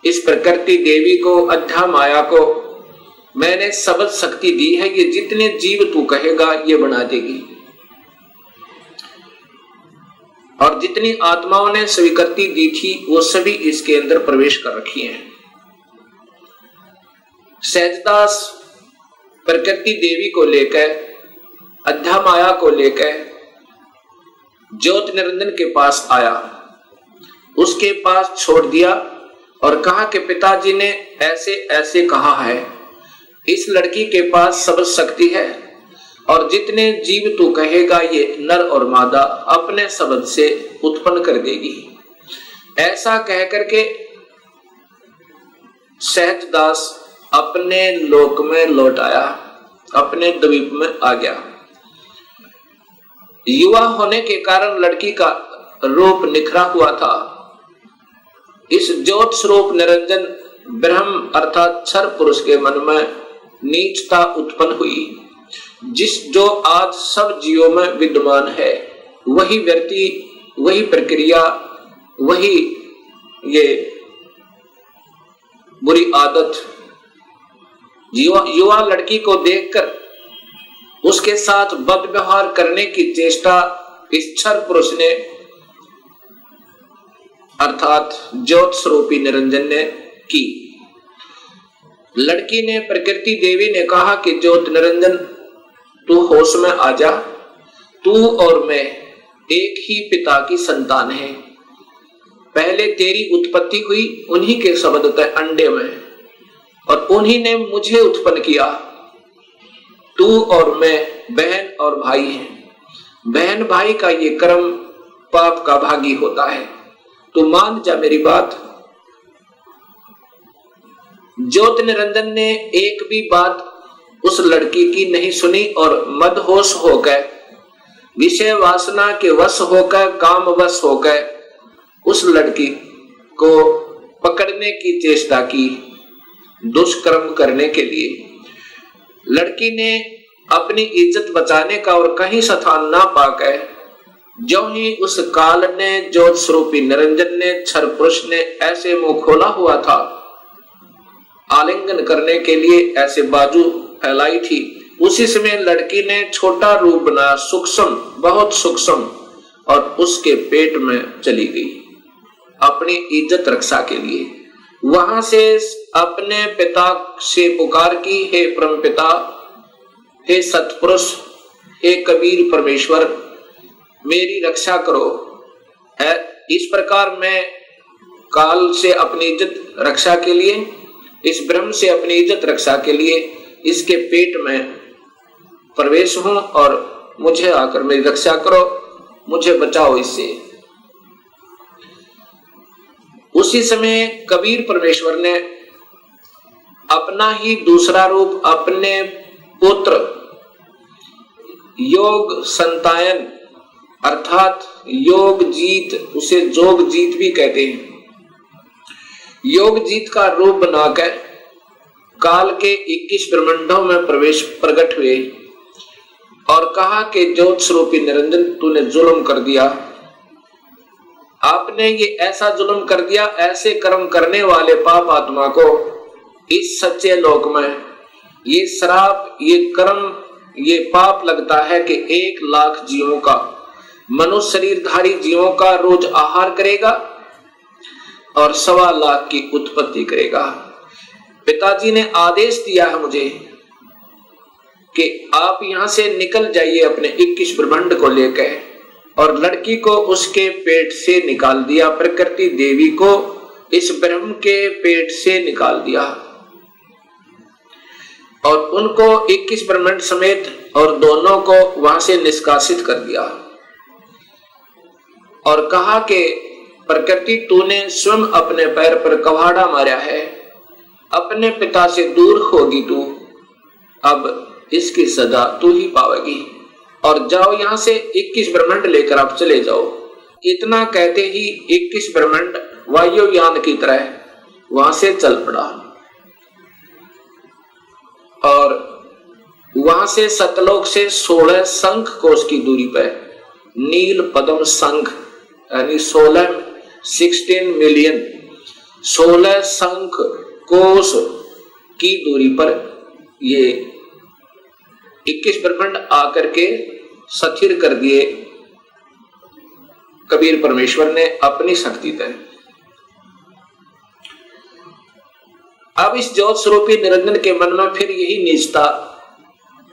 इस प्रकृति देवी को, अध्या माया को मैंने सबद शक्ति दी है, ये जितने जीव तू कहेगा ये बना देगी। और जितनी आत्माओं ने स्वीकृति दी थी वो सभी इसके अंदर प्रवेश कर रखी हैं। सहजदास प्रकृति देवी को लेकर, अध्या माया को लेकर ज्योत निरंजन के पास आया, उसके पास छोड़ दिया और कहा कि पिताजी ने ऐसे ऐसे कहा है, इस लड़की के पास सब शक्ति है और जितने जीव तू कहेगा ये नर और मादा अपने शब्द से उत्पन्न कर देगी। ऐसा कह करके सहजदास अपने लोक में लौट आया, अपने द्वीप में आ गया। युवा होने के कारण लड़की का रूप निखरा हुआ था। इस ज्योत स्वरूप निरंजन ब्रह्म अर्थात क्षर पुरुष के मन में नीचता उत्पन्न हुई, जो आज सब जीवों में विद्यमान है। वही व्यक्ति, वही प्रक्रिया, वही ये बुरी आदत युवा लड़की को देखकर उसके साथ बद व्यवहार करने की चेष्टा इस क्षर पुरुष ने अर्थात ज्योत स्वरूपी निरंजन ने की। लड़की ने, प्रकृति देवी ने कहा कि ज्योत निरंजन तू होश में आ जा, तू और मैं एक ही पिता की संतान है। पहले तेरी उत्पत्ति हुई उन्हीं के शब्द अंडे में और उन्हीं ने मुझे उत्पन्न किया। तू और मैं बहन और भाई हैं। बहन भाई का ये कर्म पाप का भागी होता है, तू मान जा मेरी बात। ज्योत निरंजन ने एक भी बात उस लड़की की नहीं सुनी और मदहोश होकर, विषय वासना के वश होकर, काम वश होकर उस लड़की को पकड़ने की चेष्टा की, दुष्कर्म करने के लिए। लड़की ने अपनी इज्जत बचाने का और कहीं स्थान ना पाकर, जो ही उस काल ने, ज्योत स्वरूपी निरंजन ने, क्षर पुरुष ने ऐसे मुंह खोला हुआ था, आलिंगन करने के लिए ऐसे बाजू फैलाई थी, उसी समय लड़की ने छोटा रूप बनाया, सूक्ष्म, बहुत सूक्ष्म, और उसके पेट में चली गई अपनी इज्जत रक्षा के लिए। वहां से अपने पिता से पुकार की, हे परम पिता, हे सतपुरुष, हे कबीर परमेश्वर, मेरी रक्षा करो। इस प्रकार मैं काल से अपनी इज्जत रक्षा के लिए, इस ब्रह्म से अपनी इज्जत रक्षा के लिए इसके पेट में प्रवेश हूं और मुझे आकर मेरी रक्षा करो, मुझे बचाओ इससे। उसी समय कबीर परमेश्वर ने अपना ही दूसरा रूप अपने पुत्र योग संतायन अर्थात योग जीत, उसे जोग जीत भी कहते हैं, योग जीत का रूप बनाकर काल के 21 ब्रह्मांडों में प्रकट हुए और कहा कि ज्योत स्वरूपी निरंजन तूने जुल्म कर दिया, आपने ये ऐसा जुल्म कर दिया, ऐसे कर्म करने वाले पाप आत्मा को इस सच्चे लोक में ये श्राप, ये कर्म, ये पाप लगता है कि 1 लाख जीवों का, मनुष्य शरीरधारी जीवों का रोज आहार करेगा और 1.25 लाख की उत्पत्ति करेगा। पिताजी ने आदेश दिया है मुझे कि आप यहां से निकल जाइए अपने 21 ब्रह्मांड को लेकर, और लड़की को उसके पेट से निकाल दिया, प्रकृति देवी को इस ब्रह्म के पेट से निकाल दिया और उनको 21 ब्रह्मांड समेत और दोनों को वहां से निष्कासित कर दिया और कहा कि प्रकृति तूने स्वयं अपने पैर पर कवाड़ा मारा है, अपने पिता से दूर होगी तू, अब इसकी सजा तू ही पावेगी और जाओ यहां से 21 ब्रह्मांड लेकर आप चले जाओ। इतना कहते ही 21 ब्रह्मांड वायुयान की तरह वहां से चल पड़ा और वहां से सतलोक से 16 शंख कोश की दूरी पर नील पद्म शंख यानी 16 मिलियन 16 शंख कोश की दूरी पर ये 21 ब्रह्मांड आकर के स्थिर कर दिए कबीर परमेश्वर ने अपनी शक्ति तय। अब इस ज्योत स्वरूपी निरंजन के मन में फिर यही नीचता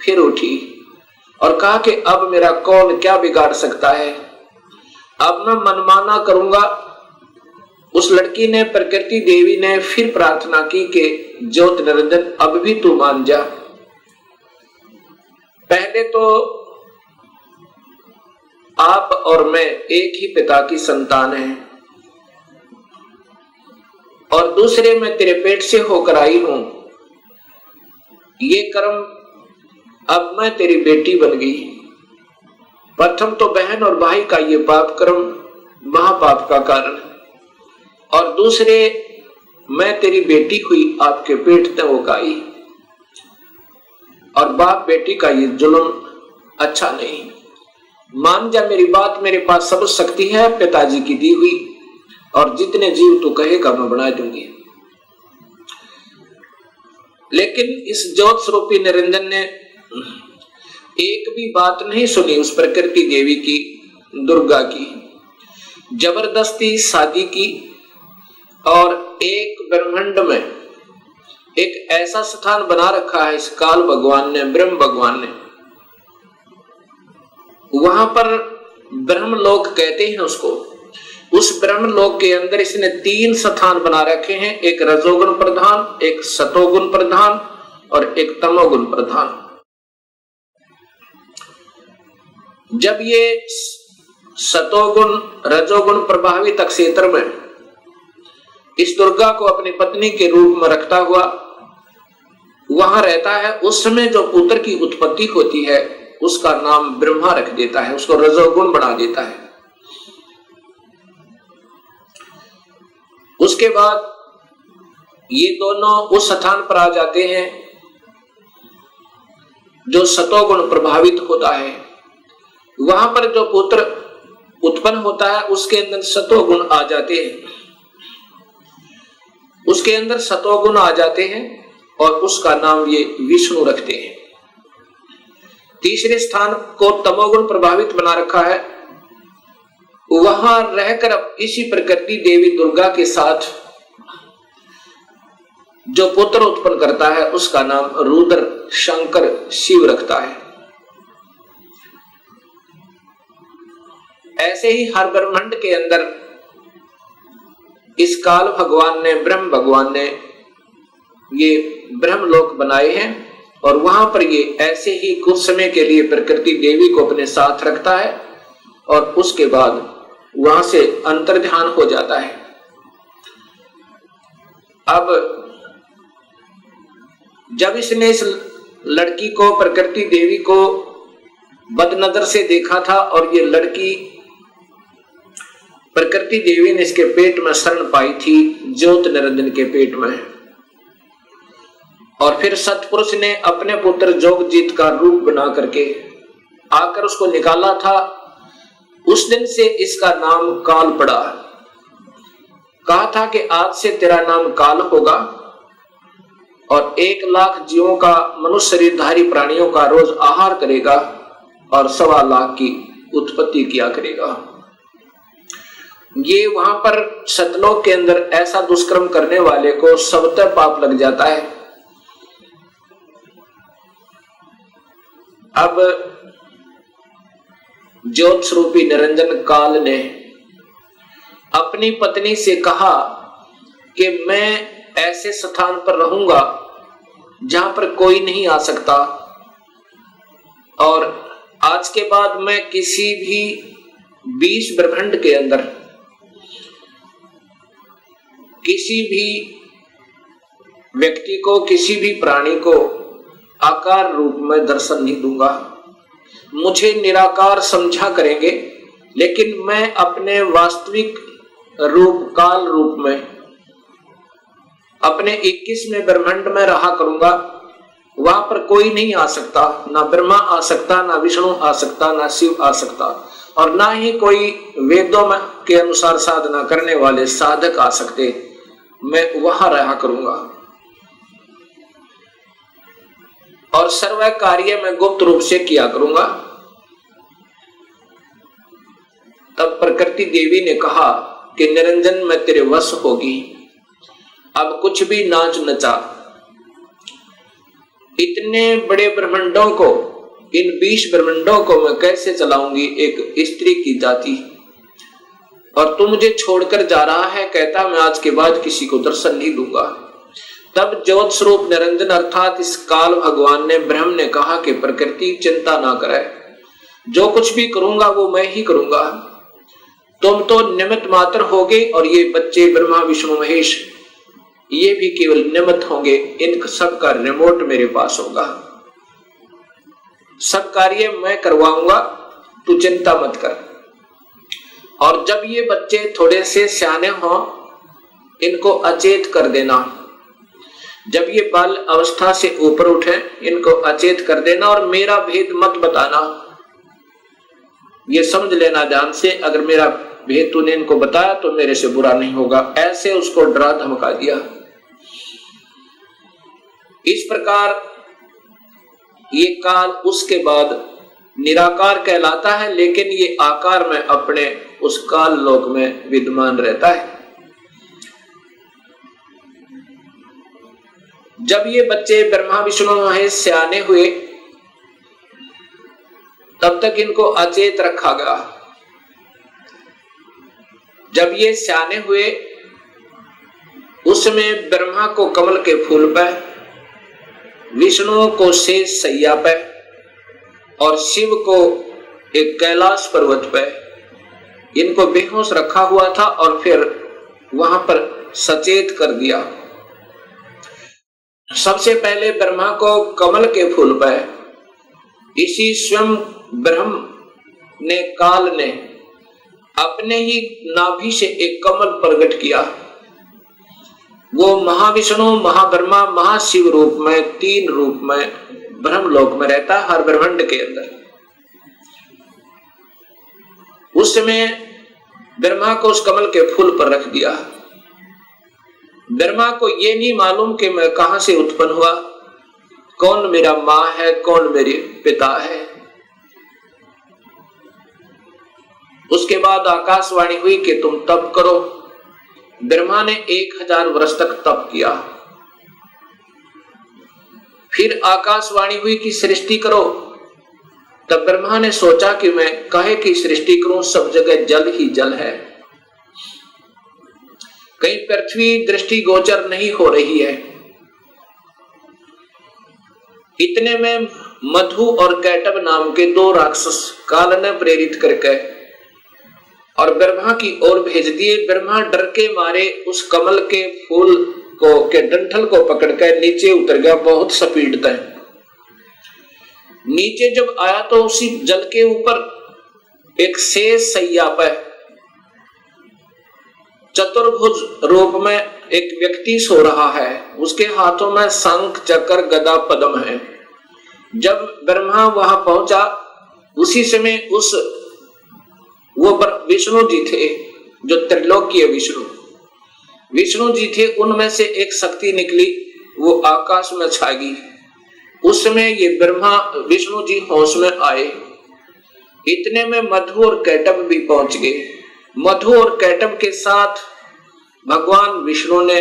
फिर उठी और कहा कि अब मेरा कौन क्या बिगाड़ सकता है, अब मैं मनमाना करूंगा। उस लड़की ने, प्रकृति देवी ने फिर प्रार्थना की कि ज्योत निरंजन अब भी तू मान जा। पहले तो आप और मैं एक ही पिता की संतान हैं और दूसरे मैं तेरे पेट से होकर आई हूं। ये कर्म अब मैं तेरी बेटी बन गई। प्रथम तो बहन और भाई का ये पाप कर्म महापाप का कारण, और दूसरे मैं तेरी बेटी हुई आपके पेट में होकर आई, और बाप बेटी का ये जुल्म अच्छा नहीं। मान जा मेरी बात, मेरे पास सब शक्ति है पिताजी की दी हुई, और जितने जीव तू कहेगा मैं बना दूंगी। लेकिन इस ज्योत स्वरूपी निरंजन ने एक भी बात नहीं सुनी उस प्रकृति देवी की, दुर्गा की। जबरदस्ती शादी की और एक ब्रह्मांड में एक ऐसा स्थान बना रखा है इस काल भगवान ने, ब्रह्म भगवान ने। वहां पर ब्रह्मलोक कहते हैं उसको। उस ब्रह्मलोक के अंदर इसने 3 स्थान बना रखे हैं, एक रजोगुण प्रधान, एक सतोगुण प्रधान और एक तमोगुण प्रधान। जब ये सतोगुण रजोगुण प्रभावित क्षेत्र में इस दुर्गा को अपनी पत्नी के रूप में रखता हुआ वहां रहता है, उस समय जो पुत्र की उत्पत्ति होती है उसका नाम ब्रह्मा रख देता है, उसको रजोगुण बना देता है। उसके बाद ये दोनों उस स्थान पर आ जाते हैं जो सतोगुण प्रभावित होता है। वहां पर जो पुत्र उत्पन्न होता है उसके अंदर सतोगुण आ जाते हैं, उसके अंदर सतोगुण आ जाते हैं और उसका नाम ये विष्णु रखते हैं। तीसरे स्थान को तमोगुण प्रभावित बना रखा है, वहां रहकर अब इसी प्रकृति देवी दुर्गा के साथ जो पुत्र उत्पन्न करता है उसका नाम रुद्र शंकर शिव रखता है। ऐसे ही हर ब्रह्मांड के अंदर इस काल भगवान ने, ब्रह्म भगवान ने ये ब्रह्मलोक बनाए हैं और वहां पर ये ऐसे ही कुछ समय के लिए प्रकृति देवी को अपने साथ रखता है और उसके बाद वहां से अंतर्ध्यान हो जाता है। अब जब इसने इस लड़की को, प्रकृति देवी को बदनजर से देखा था और ये लड़की प्रकृति देवी ने इसके पेट में शरण पाई थी, ज्योत निरंजन के पेट में, और फिर सतपुरुष ने अपने पुत्र जोगजीत का रूप बना करके आकर उसको निकाला था। उस दिन से इसका नाम काल पड़ा। कहा था कि आज से तेरा नाम काल होगा और 1 लाख जीवों का, मनुष्य शरीरधारी प्राणियों का रोज आहार करेगा और 1.25 लाख की उत्पत्ति किया करेगा। ये वहां पर सतलोक के अंदर ऐसा दुष्कर्म करने वाले को सबतः पाप लग जाता है। अब ज्योत स्वरूपी निरंजन काल ने अपनी पत्नी से कहा कि मैं ऐसे स्थान पर रहूंगा जहां पर कोई नहीं आ सकता, और आज के बाद मैं किसी भी 20 ब्रह्मांड के अंदर किसी भी व्यक्ति को, किसी भी प्राणी को आकार रूप में दर्शन नहीं दूंगा। मुझे निराकार समझा करेंगे, लेकिन मैं अपने वास्तविक रूप, काल रूप में अपने 21वें ब्रह्मांड में रहा करूंगा वहां पर कोई नहीं आ सकता, ना ब्रह्मा आ सकता, ना विष्णु आ सकता, ना शिव आ सकता, और ना ही कोई वेदों में के अनुसार साधना करने वाले साधक आ सकते। मैं वहां रहा करूंगा और सर्व कार्य मैं गुप्त रूप से किया करूंगा। तब प्रकृति देवी ने कहा कि निरंजन मैं तेरे वश होगी, अब कुछ भी नाच नचा। इतने बड़े ब्रह्मांडों को, इन 20 ब्रह्मांडों को मैं कैसे चलाऊंगी एक स्त्री की जाति, और तू मुझे छोड़कर जा रहा है, कहता मैं आज के बाद किसी को दर्शन नहीं दूंगा। तब ज्योत स्वरूप निरंजन अर्थात इस काल भगवान ने, ब्रह्म ने कहा कि प्रकृति चिंता ना करे, जो कुछ भी करूंगा वो मैं ही करूंगा, तुम तो निमित्त मात्र होगे, और ये बच्चे ब्रह्मा विष्णु महेश ये भी केवल निमित्त होंगे, इन सब का रिमोट मेरे पास होगा, सब कार्य मैं करवाऊंगा, तू चिंता मत कर। और जब ये बच्चे थोड़े से सियाने हों, इनको अचेत कर देना, जब ये बाल अवस्था से ऊपर उठे इनको अचेत कर देना, और मेरा भेद मत बताना, ये समझ लेना ध्यान से, अगर मेरा भेद तूने इनको बताया तो मेरे से बुरा नहीं होगा, ऐसे उसको डरा धमका दिया। इस प्रकार ये काल उसके बाद निराकार कहलाता है, लेकिन ये आकार में अपने उस काल लोक में विद्यमान रहता है। जब ये बच्चे ब्रह्मा विष्णु महेश सियाने हुए, तब तक इनको अचेत रखा गया। जब ये सियाने हुए, उसमें ब्रह्मा को कमल के फूल पे, विष्णु को शेष सैया पे, और शिव को एक कैलाश पर्वत पे इनको बेहोश रखा हुआ था, और फिर वहां पर सचेत कर दिया। सबसे पहले ब्रह्मा को कमल के फूल पे इसी स्वयं ब्रह्म ने, काल ने अपने ही नाभि से एक कमल प्रकट किया। वो महाविष्णु, महाब्रह्मा, महाशिव रूप में, 3 रूप में ब्रह्मलोक में रहता है, हर ब्रह्मांड के अंदर। उस समय ब्रह्मा को उस कमल के फूल पर रख दिया। ब्रह्मा को ये नहीं मालूम कि मैं कहां से उत्पन्न हुआ, कौन मेरा माँ है, कौन मेरे पिता है। उसके बाद आकाशवाणी हुई कि तुम तप करो। ब्रह्मा ने 1000 वर्ष तक तप किया। फिर आकाशवाणी हुई कि सृष्टि करो। तब ब्रह्मा ने सोचा कि मैं काहे की सृष्टि करूं, सब जगह जल ही जल है, कहीं पृथ्वी दृष्टि गोचर नहीं हो रही है। इतने में मधु और कैटब नाम के 2 राक्षस काल ने प्रेरित करके और ब्रह्मा की ओर भेज दिए। ब्रह्मा डर के मारे उस कमल के फूल को के डंठल को पकड़कर नीचे उतर गया, बहुत स्पीड तय। नीचे जब आया तो उसी जल के ऊपर एक शेष सैया पर चतुर्भुज रूप में एक व्यक्ति सो रहा है। उसके हाथों में शंख, चक्र, गदा, पद्म है। जब ब्रह्मा वहां पहुंचा, उसी समय उस वो विष्णु जी थे, जो त्रिलोकीय विष्णु जी थे, उनमें से एक शक्ति निकली, वो आकाश में छा गई। उस समय ये ब्रह्मा विष्णु जी होश में आए। इतने में मधु और कैटब भी पहुंच गए। मधु और कैटब के साथ भगवान विष्णु ने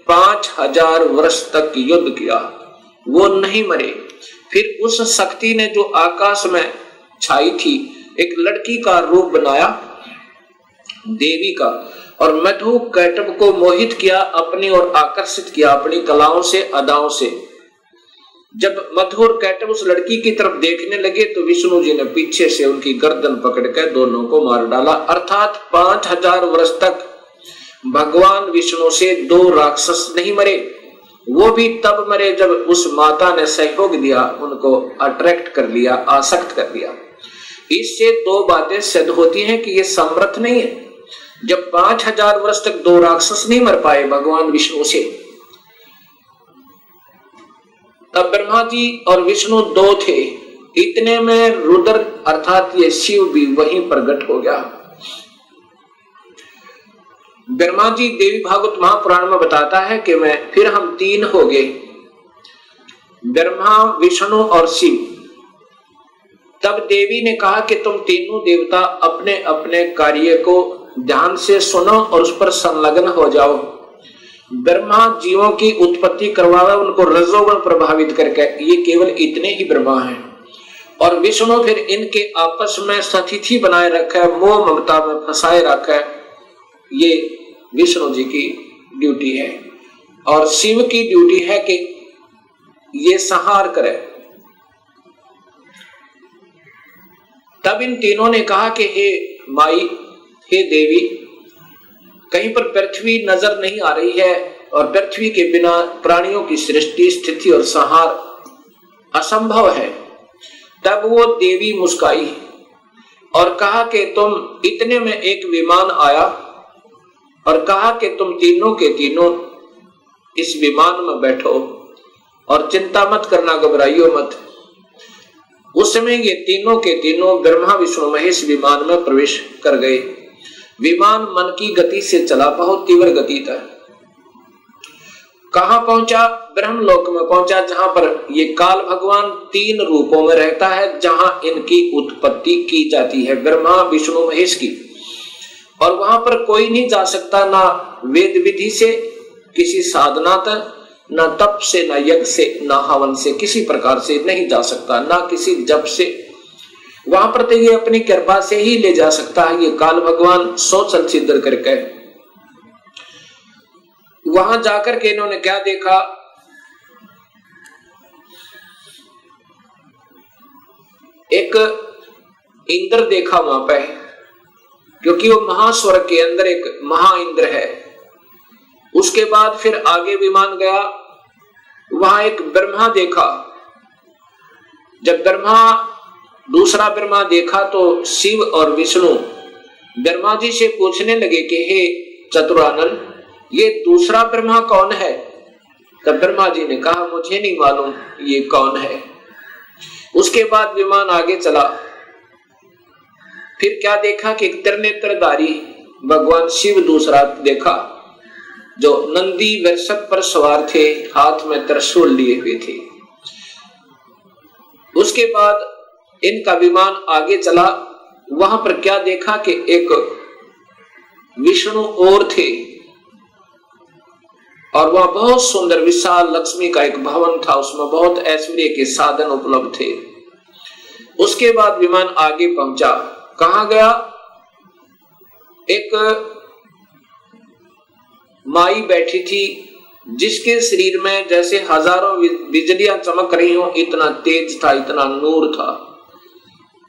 5000 वर्ष तक युद्ध किया, वो नहीं मरे। फिर उस शक्ति ने जो आकाश में छाई थी, एक लड़की का रूप बनाया, देवी का, और मधु कैटब को मोहित किया, अपनी ओर आकर्षित किया अपनी कलाओं से, अदाओं से। जब मधु और कैटब उस लड़की की तरफ देखने लगे तो विष्णु जी ने पीछे से उनकी गर्दन पकड़कर दोनों को मार डाला। अर्थात 5000 वर्ष तक भगवान विष्णु से 2 राक्षस नहीं मरे। वो भी तब मरे जब उस माता ने सहयोग दिया, उनको अट्रैक्ट कर लिया, आसक्त कर लिया। इससे 2 बातें सिद्ध होती हैं कि ये समर्थ नहीं है। जब 5000 वर्ष तक 2 राक्षस नहीं मर पाए भगवान विष्णु से, तब ब्रह्मा जी और विष्णु दो थे। इतने में रुद्र अर्थात ये शिव भी वहीं प्रकट हो गया। ब्रह्मा जी देवी भागवत महापुराण में बताता है कि फिर हम तीन हो गए, ब्रह्मा विष्णु और शिव। तब देवी ने कहा कि तुम तीनों देवता अपने अपने कार्य को ध्यान से सुनो और उस पर संलग्न हो जाओ। ब्रह्मा जीवों की उत्पत्ति करवावे, उनको रजोगुण प्रभावित करके, ये केवल इतने ही ब्रह्मा हैं। और विष्णु फिर इनके आपस में सतिथि बनाए रखे, मोह ममता में फंसाए रखे, ये विष्णु जी की ड्यूटी है। और शिव की ड्यूटी है कि ये संहार करे। तब इन तीनों ने कहा कि हे माई, हे देवी, कहीं पर पृथ्वी नजर नहीं आ रही है और पृथ्वी के बिना प्राणियों की सृष्टि स्थिति और संहार असंभव है। तब वो देवी मुस्काई और कहा कि तुम, इतने में एक विमान आया और कहा कि तुम तीनों के तीनों इस विमान में बैठो और चिंता मत करना, घबराइयो मत। उस समय ये तीनों के तीनों ब्रह्मा विष्णु महेश विमान में प्रवेश कर गए। विमान मन की गति से चला, बहुत तीव्र गति था। कहां पहुंचा? ब्रह्मलोक में पहुंचा, जहां पर ये काल भगवान तीन रूपों में रहता है, जहां इनकी उत्पत्ति की जाती है, ब्रह्मा विष्णु महेश की। और वहां पर कोई नहीं जा सकता, ना वेद विधि से, किसी साधना तक, ना तप से, ना यज्ञ से, ना हवन से, किसी प्रकार से नहीं जा सकता, ना किसी जप से। वहां पर तो ये अपनी कृपा से ही ले जा सकता है, ये काल भगवान सोचल सिद्ध करके। वहां जाकर के इन्होंने क्या देखा? एक इंद्र देखा वहां पे, क्योंकि वो महास्वर्ग के अंदर एक महा इंद्र है। उसके बाद फिर आगे विमान गया, वहां एक ब्रह्मा देखा। जब दूसरा ब्रह्मा देखा तो शिव और विष्णु ब्रह्मा जी से पूछने लगे कि हे चतुरानन, ये दूसरा ब्रह्मा कौन है? तब ब्रह्मा जी ने कहा, मुझे नहीं मालूम ये कौन है। उसके बाद विमान आगे चला। फिर क्या देखा कि त्रिनेत्रधारी भगवान शिव दूसरा देखा, जो नंदी वृषभ पर सवार थे, हाथ में त्रिशूल लिए हुए थे। उसके बाद इनका विमान आगे चला। वहां पर क्या देखा कि एक विष्णु और थे, और वह बहुत सुंदर विशाल लक्ष्मी का एक भवन था, उसमें बहुत ऐश्वर्य के साधन उपलब्ध थे। उसके बाद विमान आगे पहुंचा। कहां गया? एक माई बैठी थी, जिसके शरीर में जैसे हजारों बिजलियां चमक रही हो, इतना तेज था, इतना नूर था,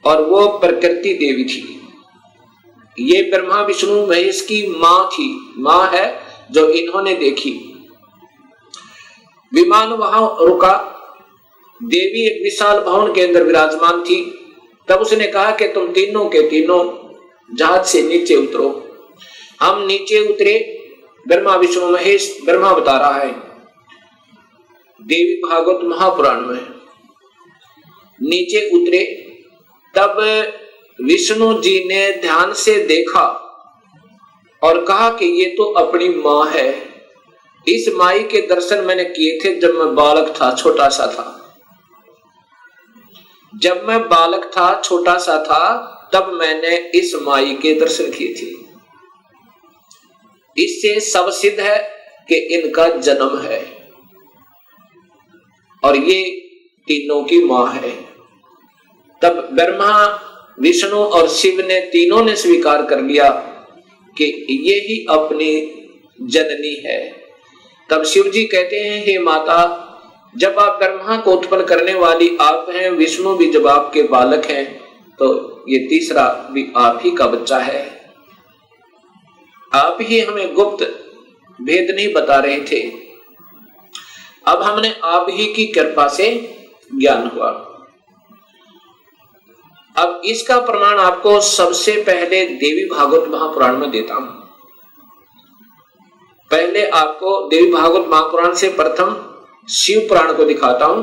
और वो प्रकृति देवी थी। ये ब्रह्मा विष्णु महेश की मां थी, मां है जो इन्होंने देखी। विमान वहां रुका। देवी एक विशाल भवन के अंदर विराजमान थी। तब उसने कहा कि तुम तीनों के तीनों जहाज से नीचे उतरो। हम नीचे उतरे। ब्रह्मा विष्णु महेश, ब्रह्मा बता रहा है देवी भागवत महापुराण में, नीचे उतरे। तब विष्णु जी ने ध्यान से देखा और कहा कि ये तो अपनी मां है। इस माई के दर्शन मैंने किए थे जब मैं बालक था, छोटा सा था। जब मैं बालक था, छोटा सा था, तब मैंने इस माई के दर्शन किए थे। इससे सब सिद्ध है कि इनका जन्म है और ये तीनों की मां है। तब ब्रह्मा विष्णु और शिव ने तीनों ने स्वीकार कर लिया कि ये ही अपनी जननी है। तब शिव जी कहते हैं, हे माता, जब आप ब्रह्मा को उत्पन्न करने वाली आप हैं, विष्णु भी जब आपके बालक हैं, तो ये तीसरा भी आप ही का बच्चा है। आप ही हमें गुप्त भेद नहीं बता रहे थे, अब हमने आप ही की कृपा से ज्ञान हुआ। अब इसका प्रमाण आपको सबसे पहले देवी भागवत महापुराण में देता हूं। पहले आपको देवी भागवत महापुराण से प्रथम शिव पुराण को दिखाता हूं,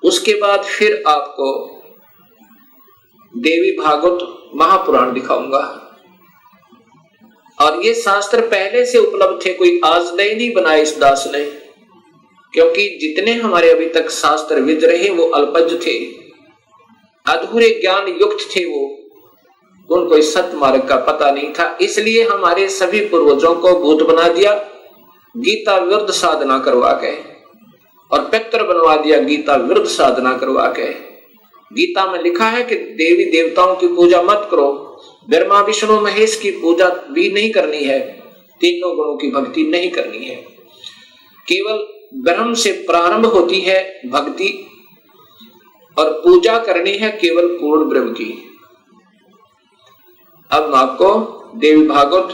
उसके बाद फिर आपको देवी भागवत महापुराण दिखाऊंगा। और ये शास्त्र पहले से उपलब्ध थे, कोई आज नए नहीं बनाए इस दास ने, क्योंकि जितने हमारे अभी तक शास्त्र विद रहे वो अल्पज थे, अधूरे ज्ञान युक्त थे, वो उनको इस सत्य मार्ग का पता नहीं था। इसलिए हमारे सभी पूर्वजों को भूत बना दिया गीता विरुद्ध साधना करवा के, और पितर बनवा दिया गीता विरुद्ध साधना करवा के। गीता में लिखा है कि देवी देवताओं की पूजा मत करो, ब्रह्मा विष्णु महेश की पूजा भी नहीं करनी है, तीनों गुणों की भक्ति नहीं करनी है, केवल ब्रह्म से प्रारंभ होती है भक्ति, और पूजा करनी है केवल पूर्ण ब्रह्म की। अब मैं आपको देवी भागवत,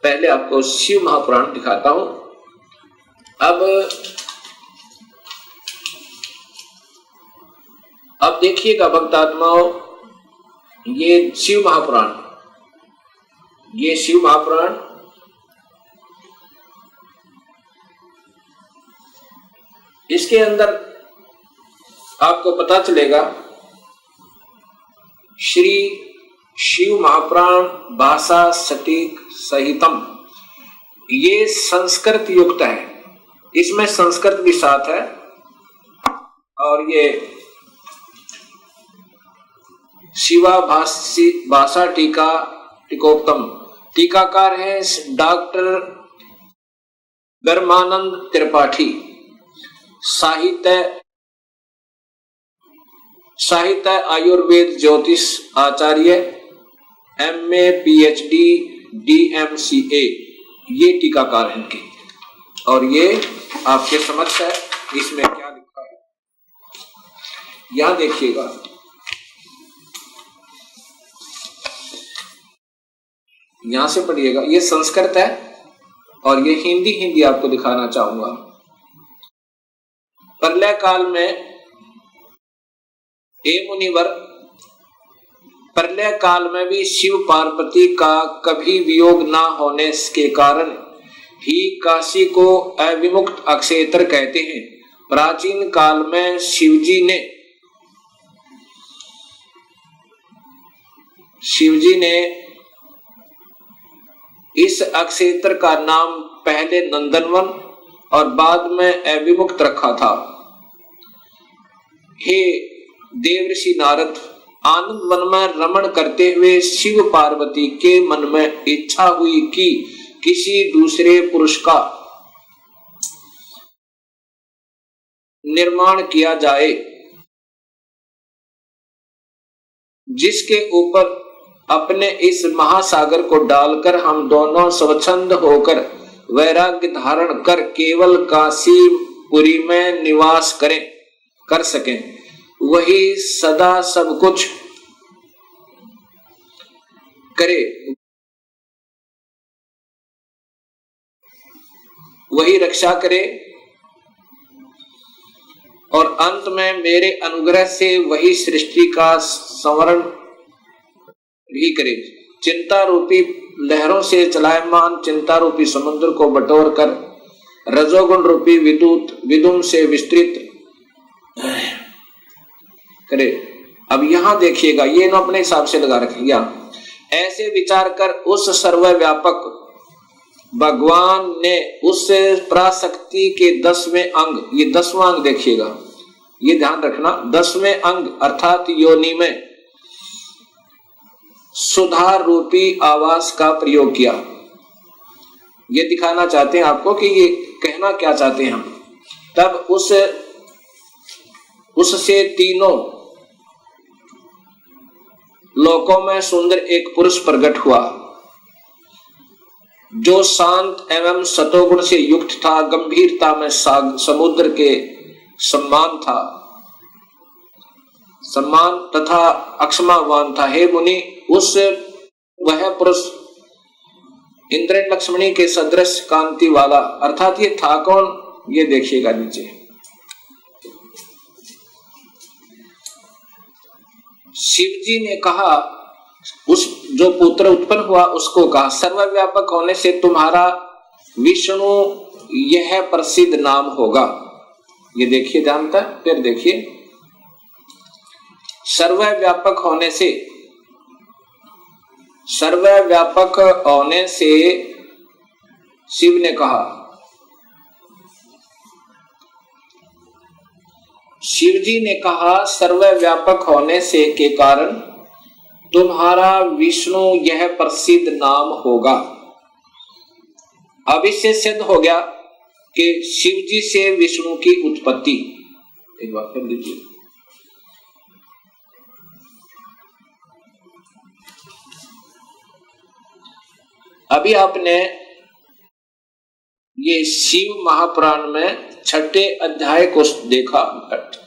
पहले आपको शिव महापुराण दिखाता हूं। अब देखिएगा भक्त आत्माओं, ये शिव महापुराण, ये शिव महापुराण इसके अंदर आपको पता चलेगा श्री शिव महापुराण भाषा सटीक सहितम, ये संस्कृत युक्त है, इसमें संस्कृत भी साथ है। और ये शिवा भाषा टीका टीकोत्तम, टीकाकार है डॉक्टर ब्रह्मानंद त्रिपाठी, साहित्य आयुर्वेद ज्योतिष आचार्य, MA PhD DMCA, ये टीकाकार हैं इनके। और ये आपके समक्ष है, इसमें क्या लिखा है यहां देखिएगा। यहां से पढ़िएगा, ये संस्कृत है और ये हिंदी आपको दिखाना चाहूंगा। प्रलय काल में मुनिवर, प्रलय काल में भी शिव पार्वती का कभी वियोग ना होने के कारण ही काशी को अविमुक्त अक्षेत्र कहते हैं। प्राचीन काल में शिवजी ने इस अक्षेत्र का नाम पहले नंदनवन और बाद में अविमुक्त रखा था। हे देवर्षि नारद, आनंद वन में रमण करते हुए शिव पार्वती के मन में इच्छा हुई कि किसी दूसरे पुरुष का निर्माण किया जाए, जिसके ऊपर अपने इस महासागर को डालकर हम दोनों स्वच्छंद होकर वैराग्य धारण कर केवल काशीपुरी में निवास कर सकें। वही सदा सब कुछ करे, वही रक्षा करे और अंत में मेरे अनुग्रह से वही सृष्टि का संवरण भी करे। चिंता रूपी लहरों से चलायमान चिंता रूपी समुद्र को बटोर कर रजोगुण रूपी विदुम से विस्तृत करे। अब यहां देखिएगा, ये ना अपने हिसाब से लगा रखेंगे। ऐसे विचार कर उस सर्वव्यापक भगवान ने उस पराशक्ति के 10वें अंग, ये 10वां अंग देखिएगा, ये ध्यान रखना, 10वें अंग अर्थात योनि में सुधार रूपी आवास का प्रयोग किया। ये दिखाना चाहते हैं आपको कि ये कहना क्या चाहते हैं हम। तब उससे तीनों लोकों में सुंदर एक पुरुष प्रकट हुआ, जो शांत एवं सतोगुण से युक्त था, गंभीरता में समुद्र के सम्मान तथा अक्षमावान था। हे मुनि, वह पुरुष इंद्र लक्ष्मणी के सदृश कांति वाला, अर्थात ये था कौन, ये देखिएगा नीचे। शिवजी ने कहा, उस जो पुत्र उत्पन्न हुआ उसको कहा, सर्वव्यापक होने से तुम्हारा विष्णु यह प्रसिद्ध नाम होगा। ये देखिए, जानता है। फिर देखिए, सर्वव्यापक होने से शिव ने कहा, शिवजी ने कहा सर्वव्यापक होने से के कारण तुम्हारा विष्णु यह प्रसिद्ध नाम होगा। अब इससे सिद्ध हो गया कि शिवजी से विष्णु की उत्पत्ति। एक बार कर लीजिए। अभी आपने ये शिव महापुराण में छठे अध्याय को देखा।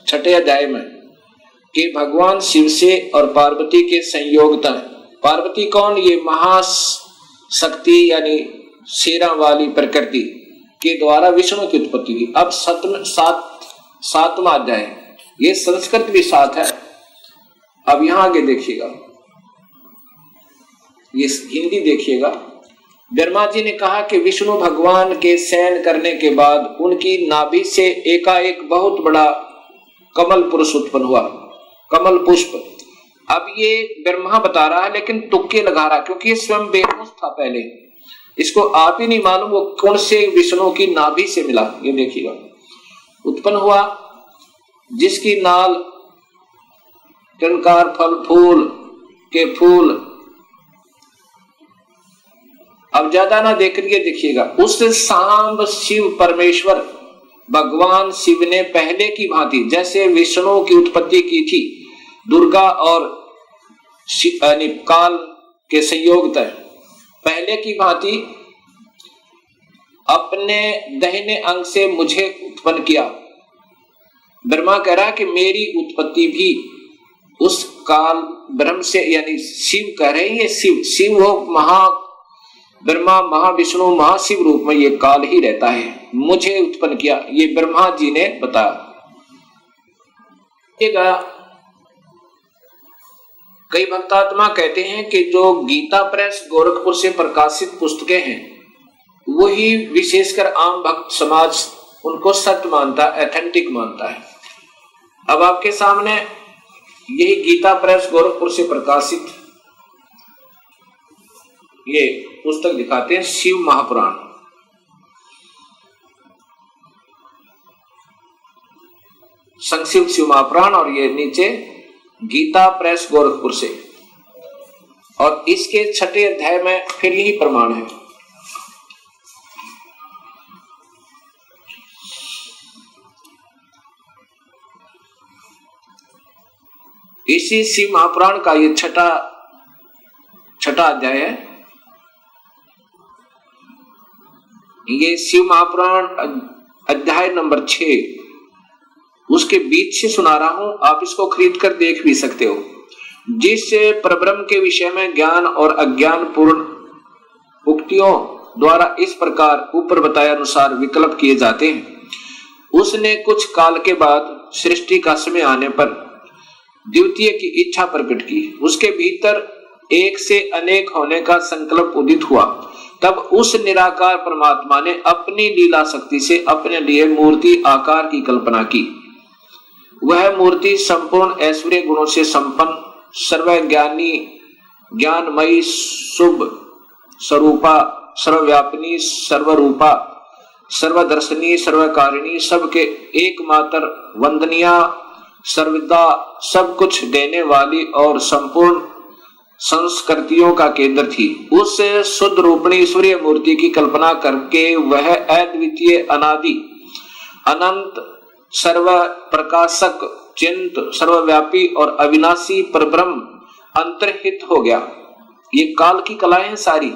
छठे अध्याय में कि भगवान शिव से और पार्वती के संयोगता। पार्वती कौन? ये महाशक्ति यानी शेरा वाली प्रकृति के द्वारा विष्णु की उत्पत्ति की। अब सातवां अध्याय, ये संस्कृत भी साथ है। अब यहां आगे देखिएगा, ये हिंदी देखिएगा। ब्रह्मा जी ने कहा कि विष्णु भगवान के शयन करने के बाद उनकी नाभि से एकाएक बहुत बड़ा कमल पुरुष उत्पन्न हुआ, कमल पुष्प। अब ये ब्रह्मा बता रहा है लेकिन तुक्के लगा रहा, क्योंकि ये स्वयं बेहोश था पहले, इसको आप ही नहीं मालूम वो कौन से विष्णु की नाभि से मिला। ये देखिएगा, उत्पन्न हुआ जिसकी नाल टंकार फल फूल के फूल। अब ज्यादा ना देख के देखिएगा, उस सांब शिव परमेश्वर भगवान शिव ने पहले की भांति जैसे विष्णु की उत्पत्ति की थी दुर्गा और काल के संयोग तय, पहले की भांति अपने दाहिने अंग से मुझे उत्पन्न किया। ब्रह्मा कह रहा कि मेरी उत्पत्ति भी उस काल ब्रह्म से, यानी शिव कह रहे हैं, ये शिव हो महा ब्रह्मा महाविष्णु महाशिव रूप में ये काल ही रहता है, मुझे उत्पन्न किया। ये ब्रह्मा जी ने बताया। कई भक्तात्मा कहते हैं कि जो गीता प्रेस गोरखपुर से प्रकाशित पुस्तकें हैं वही विशेषकर आम भक्त समाज उनको सत्य मानता है, एथेंटिक मानता है। अब आपके सामने यही गीता प्रेस गोरखपुर से प्रकाशित ये पुस्तक दिखाते हैं, शिव महापुराण। संक्षिप्त शिव महापुराण, और ये नीचे गीता प्रेस गोरखपुर से, और इसके छठे अध्याय में फिर यही प्रमाण है। इसी शिव महापुराण का ये छठा अध्याय है। ये शिव महापुराण अध्याय नंबर 6, उसके बीच से सुना रहा हूं, आप इसको खरीद कर देख भी सकते हो। जिससे परब्रह्म के विषय में ज्ञान और अज्ञान पूर्ण उक्तियों द्वारा इस प्रकार ऊपर बताए अनुसार विकल्प किए जाते हैं, उसने कुछ काल के बाद सृष्टि का समय आने पर द्वितीय की इच्छा प्रकट की। उसके भीतर एक से अनेक होने का संकल्प उदित हुआ। तब उस निराकार परमात्मा ने अपनी लीला शक्ति से अपने लिए मूर्ति आकार की कल्पना की। वह मूर्ति संपूर्ण ऐश्वर्य गुणों से संपन्न, सर्वज्ञानी, ज्ञानमयी, शुभ स्वरूपा, सर्वव्यापिनी, सर्वरूपा, सर्वदर्शनी, सर्वकारिणी, सबके एकमात्र वंदनिया, सर्वदा सब कुछ देने वाली और संपूर्ण संस्कृतियों का केंद्र थी। उस शुद्ध रूपणी ईश्वरीय मूर्ति की कल्पना करके वह अद्वितीय, अनादि, अनंत, सर्व प्रकाशक, चिंत, सर्वव्यापी और अविनाशी परब्रह्म अंतर्हित हो गया। ये काल की कलाएं हैं सारी,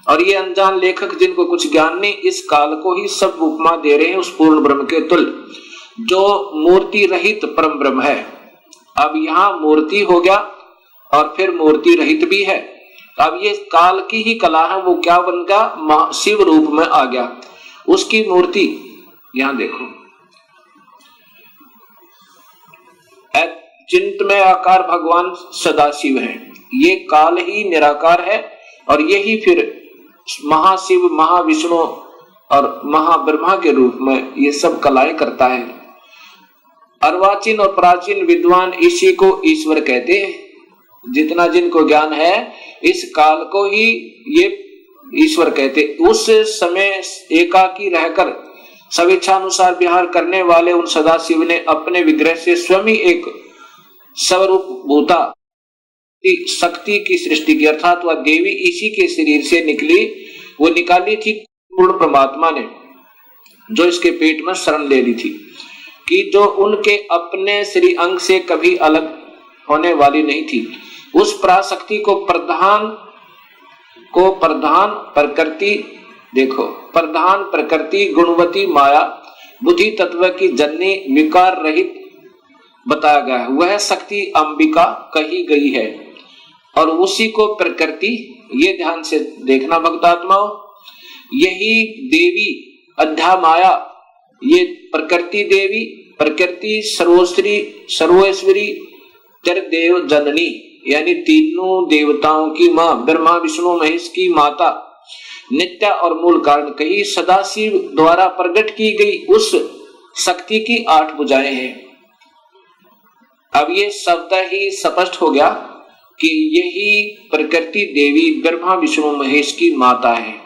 और ये अनजान लेखक जिनको कुछ ज्ञान नहीं, इस काल को ही सब उपमा दे रहे हैं उस पूर्ण ब्रह्म के तुल्य जो मूर्ति रहित परम ब्रह्म है। अब यहाँ मूर्ति हो गया और फिर मूर्ति रहित भी है। अब ये काल की ही कला है, वो क्या बन गया? शिव रूप में आ गया। उसकी मूर्ति यहां देखो, चिंतमय आकार भगवान सदाशिव है। ये काल ही निराकार है, और यही फिर महाशिव, महाविष्णु और महाब्रह्मा के रूप में ये सब कलाएं करता है। अर्वाचीन और प्राचीन विद्वान इसी को ईश्वर कहते हैं। जितना जिनको ज्ञान है इस काल को ही ये ईश्वर कहते। उस समय एकाकी रहकर स्वेच्छानुसार विहार करने वाले उन सदाशिव ने अपने विग्रह से स्वयं ही एक स्वरूप भूता शक्ति की सृष्टि की, अर्थात वह देवी इसी के शरीर से निकली, वो निकाली थी पूर्ण परमात्मा ने, जो इसके पेट में शरण ले ली थी, कि जो उनके अपने श्री अंग से कभी अलग होने वाली नहीं थी। उस पराशक्ति को प्रधान प्रकृति, देखो प्रधान प्रकृति गुणवती माया बुद्धि तत्व की जननी विकार रहित बताया गया है। वह शक्ति अंबिका कही गई है और उसी को प्रकृति, ये ध्यान से देखना भक्तात्माओं, यही देवी अध्या माया, ये प्रकृति देवी, प्रकृति सर्वश्री सर्वेश्वरी देव जननी, यानी तीनों देवताओं की माँ, ब्रह्मा विष्णु महेश की माता, नित्य और मूल कारण कही, सदाशिव द्वारा प्रकट की गई उस शक्ति की 8 भुजाएं हैं। अब ये शब्द ही स्पष्ट हो गया कि यही प्रकृति देवी ब्रह्मा विष्णु महेश की माता है।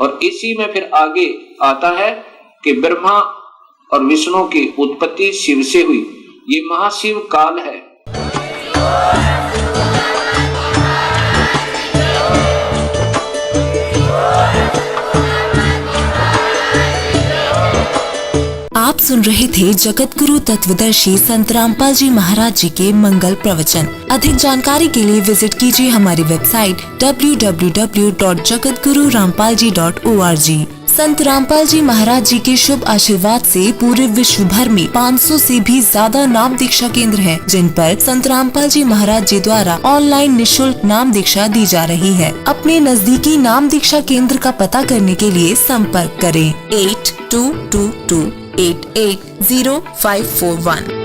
और इसी में फिर आगे आता है कि ब्रह्मा और विष्णु की उत्पत्ति शिव से हुई, ये महाशिव काल है। आप सुन रहे थे जगत गुरु तत्वदर्शी संत रामपाल जी महाराज जी के मंगल प्रवचन। अधिक जानकारी के लिए विजिट कीजिए हमारी वेबसाइट www.jagatgururampalji.org। संत रामपाल जी महाराज जी के शुभ आशीर्वाद से पूरे विश्व भर में 500 से भी ज्यादा नाम दीक्षा केंद्र हैं, जिन पर संत रामपाल जी महाराज जी द्वारा ऑनलाइन निशुल्क नाम दीक्षा दी जा रही है। अपने नजदीकी नाम दीक्षा केंद्र का पता करने के लिए संपर्क करें 8222880541।